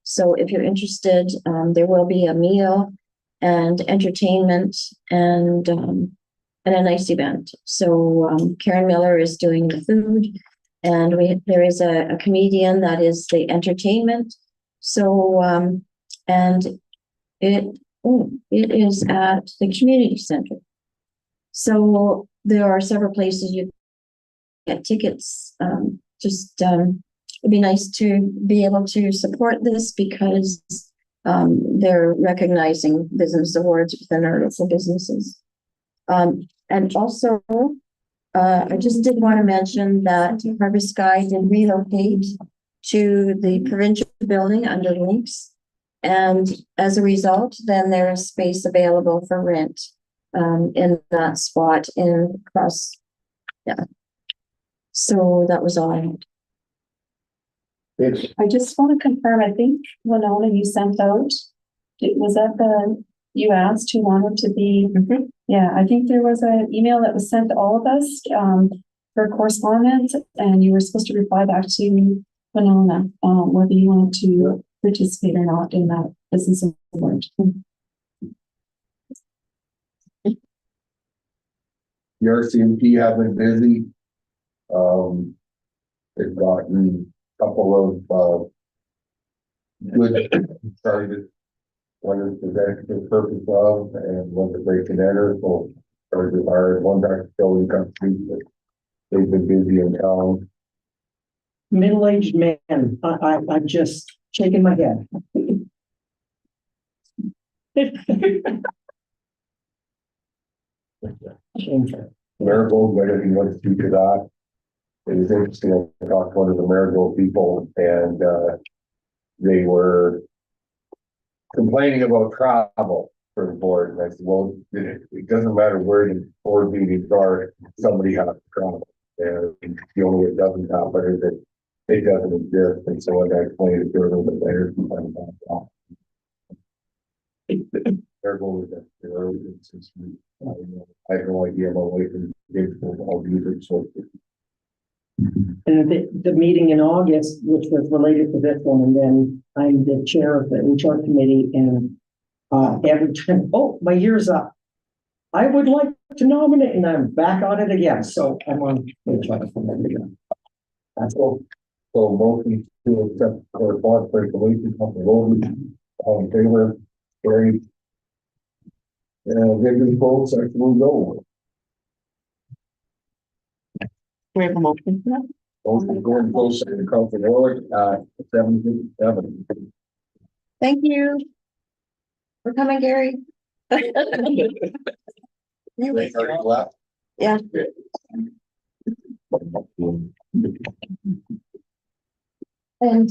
So if you're interested, there will be a meal and entertainment and a nice event. So Karen Miller is doing the food, and there is a comedian that is the entertainment. So and it is at the community center. So there are several places you get tickets. It'd be nice to be able to support this because they're recognizing business awards within our local businesses. And also, I just did want to mention that Harvest Sky did relocate to the provincial building under Links. And as a result, then there is space available for rent in that spot across. Yeah. So that was all I had. I just want to confirm, I think Winona, you sent out, you asked who wanted to be, yeah, I think there was an email that was sent to all of us for correspondence, and you were supposed to reply back to Winona, whether you wanted to participate or not in that business award. The RCMP have been busy. They've gotten a couple of, good charges. One is possession for the purpose of, and one to break and enter, so charges are, one that's still in country, but they've been busy in town. Middle-aged man, I'm just shaking my head. Shameful. Marigold, whether he wants to do that. It was interesting, I talked to one of the Marigold people, and, they were complaining about travel for the board, and I said, well, it doesn't matter where the board meetings are, somebody has to travel. And the only way it doesn't happen is that it doesn't exist, and so I explained it to her a little bit later. Their goal is that they're always consistent. I have no idea about what it is for all music, so. And the meeting in August, which was related to this one, and then I'm the chair of the HR committee, and every time, oh, my year's up. I would like to nominate, and I'm back on it again, so I'm on. That's all. So motion to accept correspondence for information from the road, all in favor, carried. And Victory folks, I will go. We have a motion for that? Motion going close to the council board, 7:57. Thank you. For coming, Gary. Already left. Yeah. And.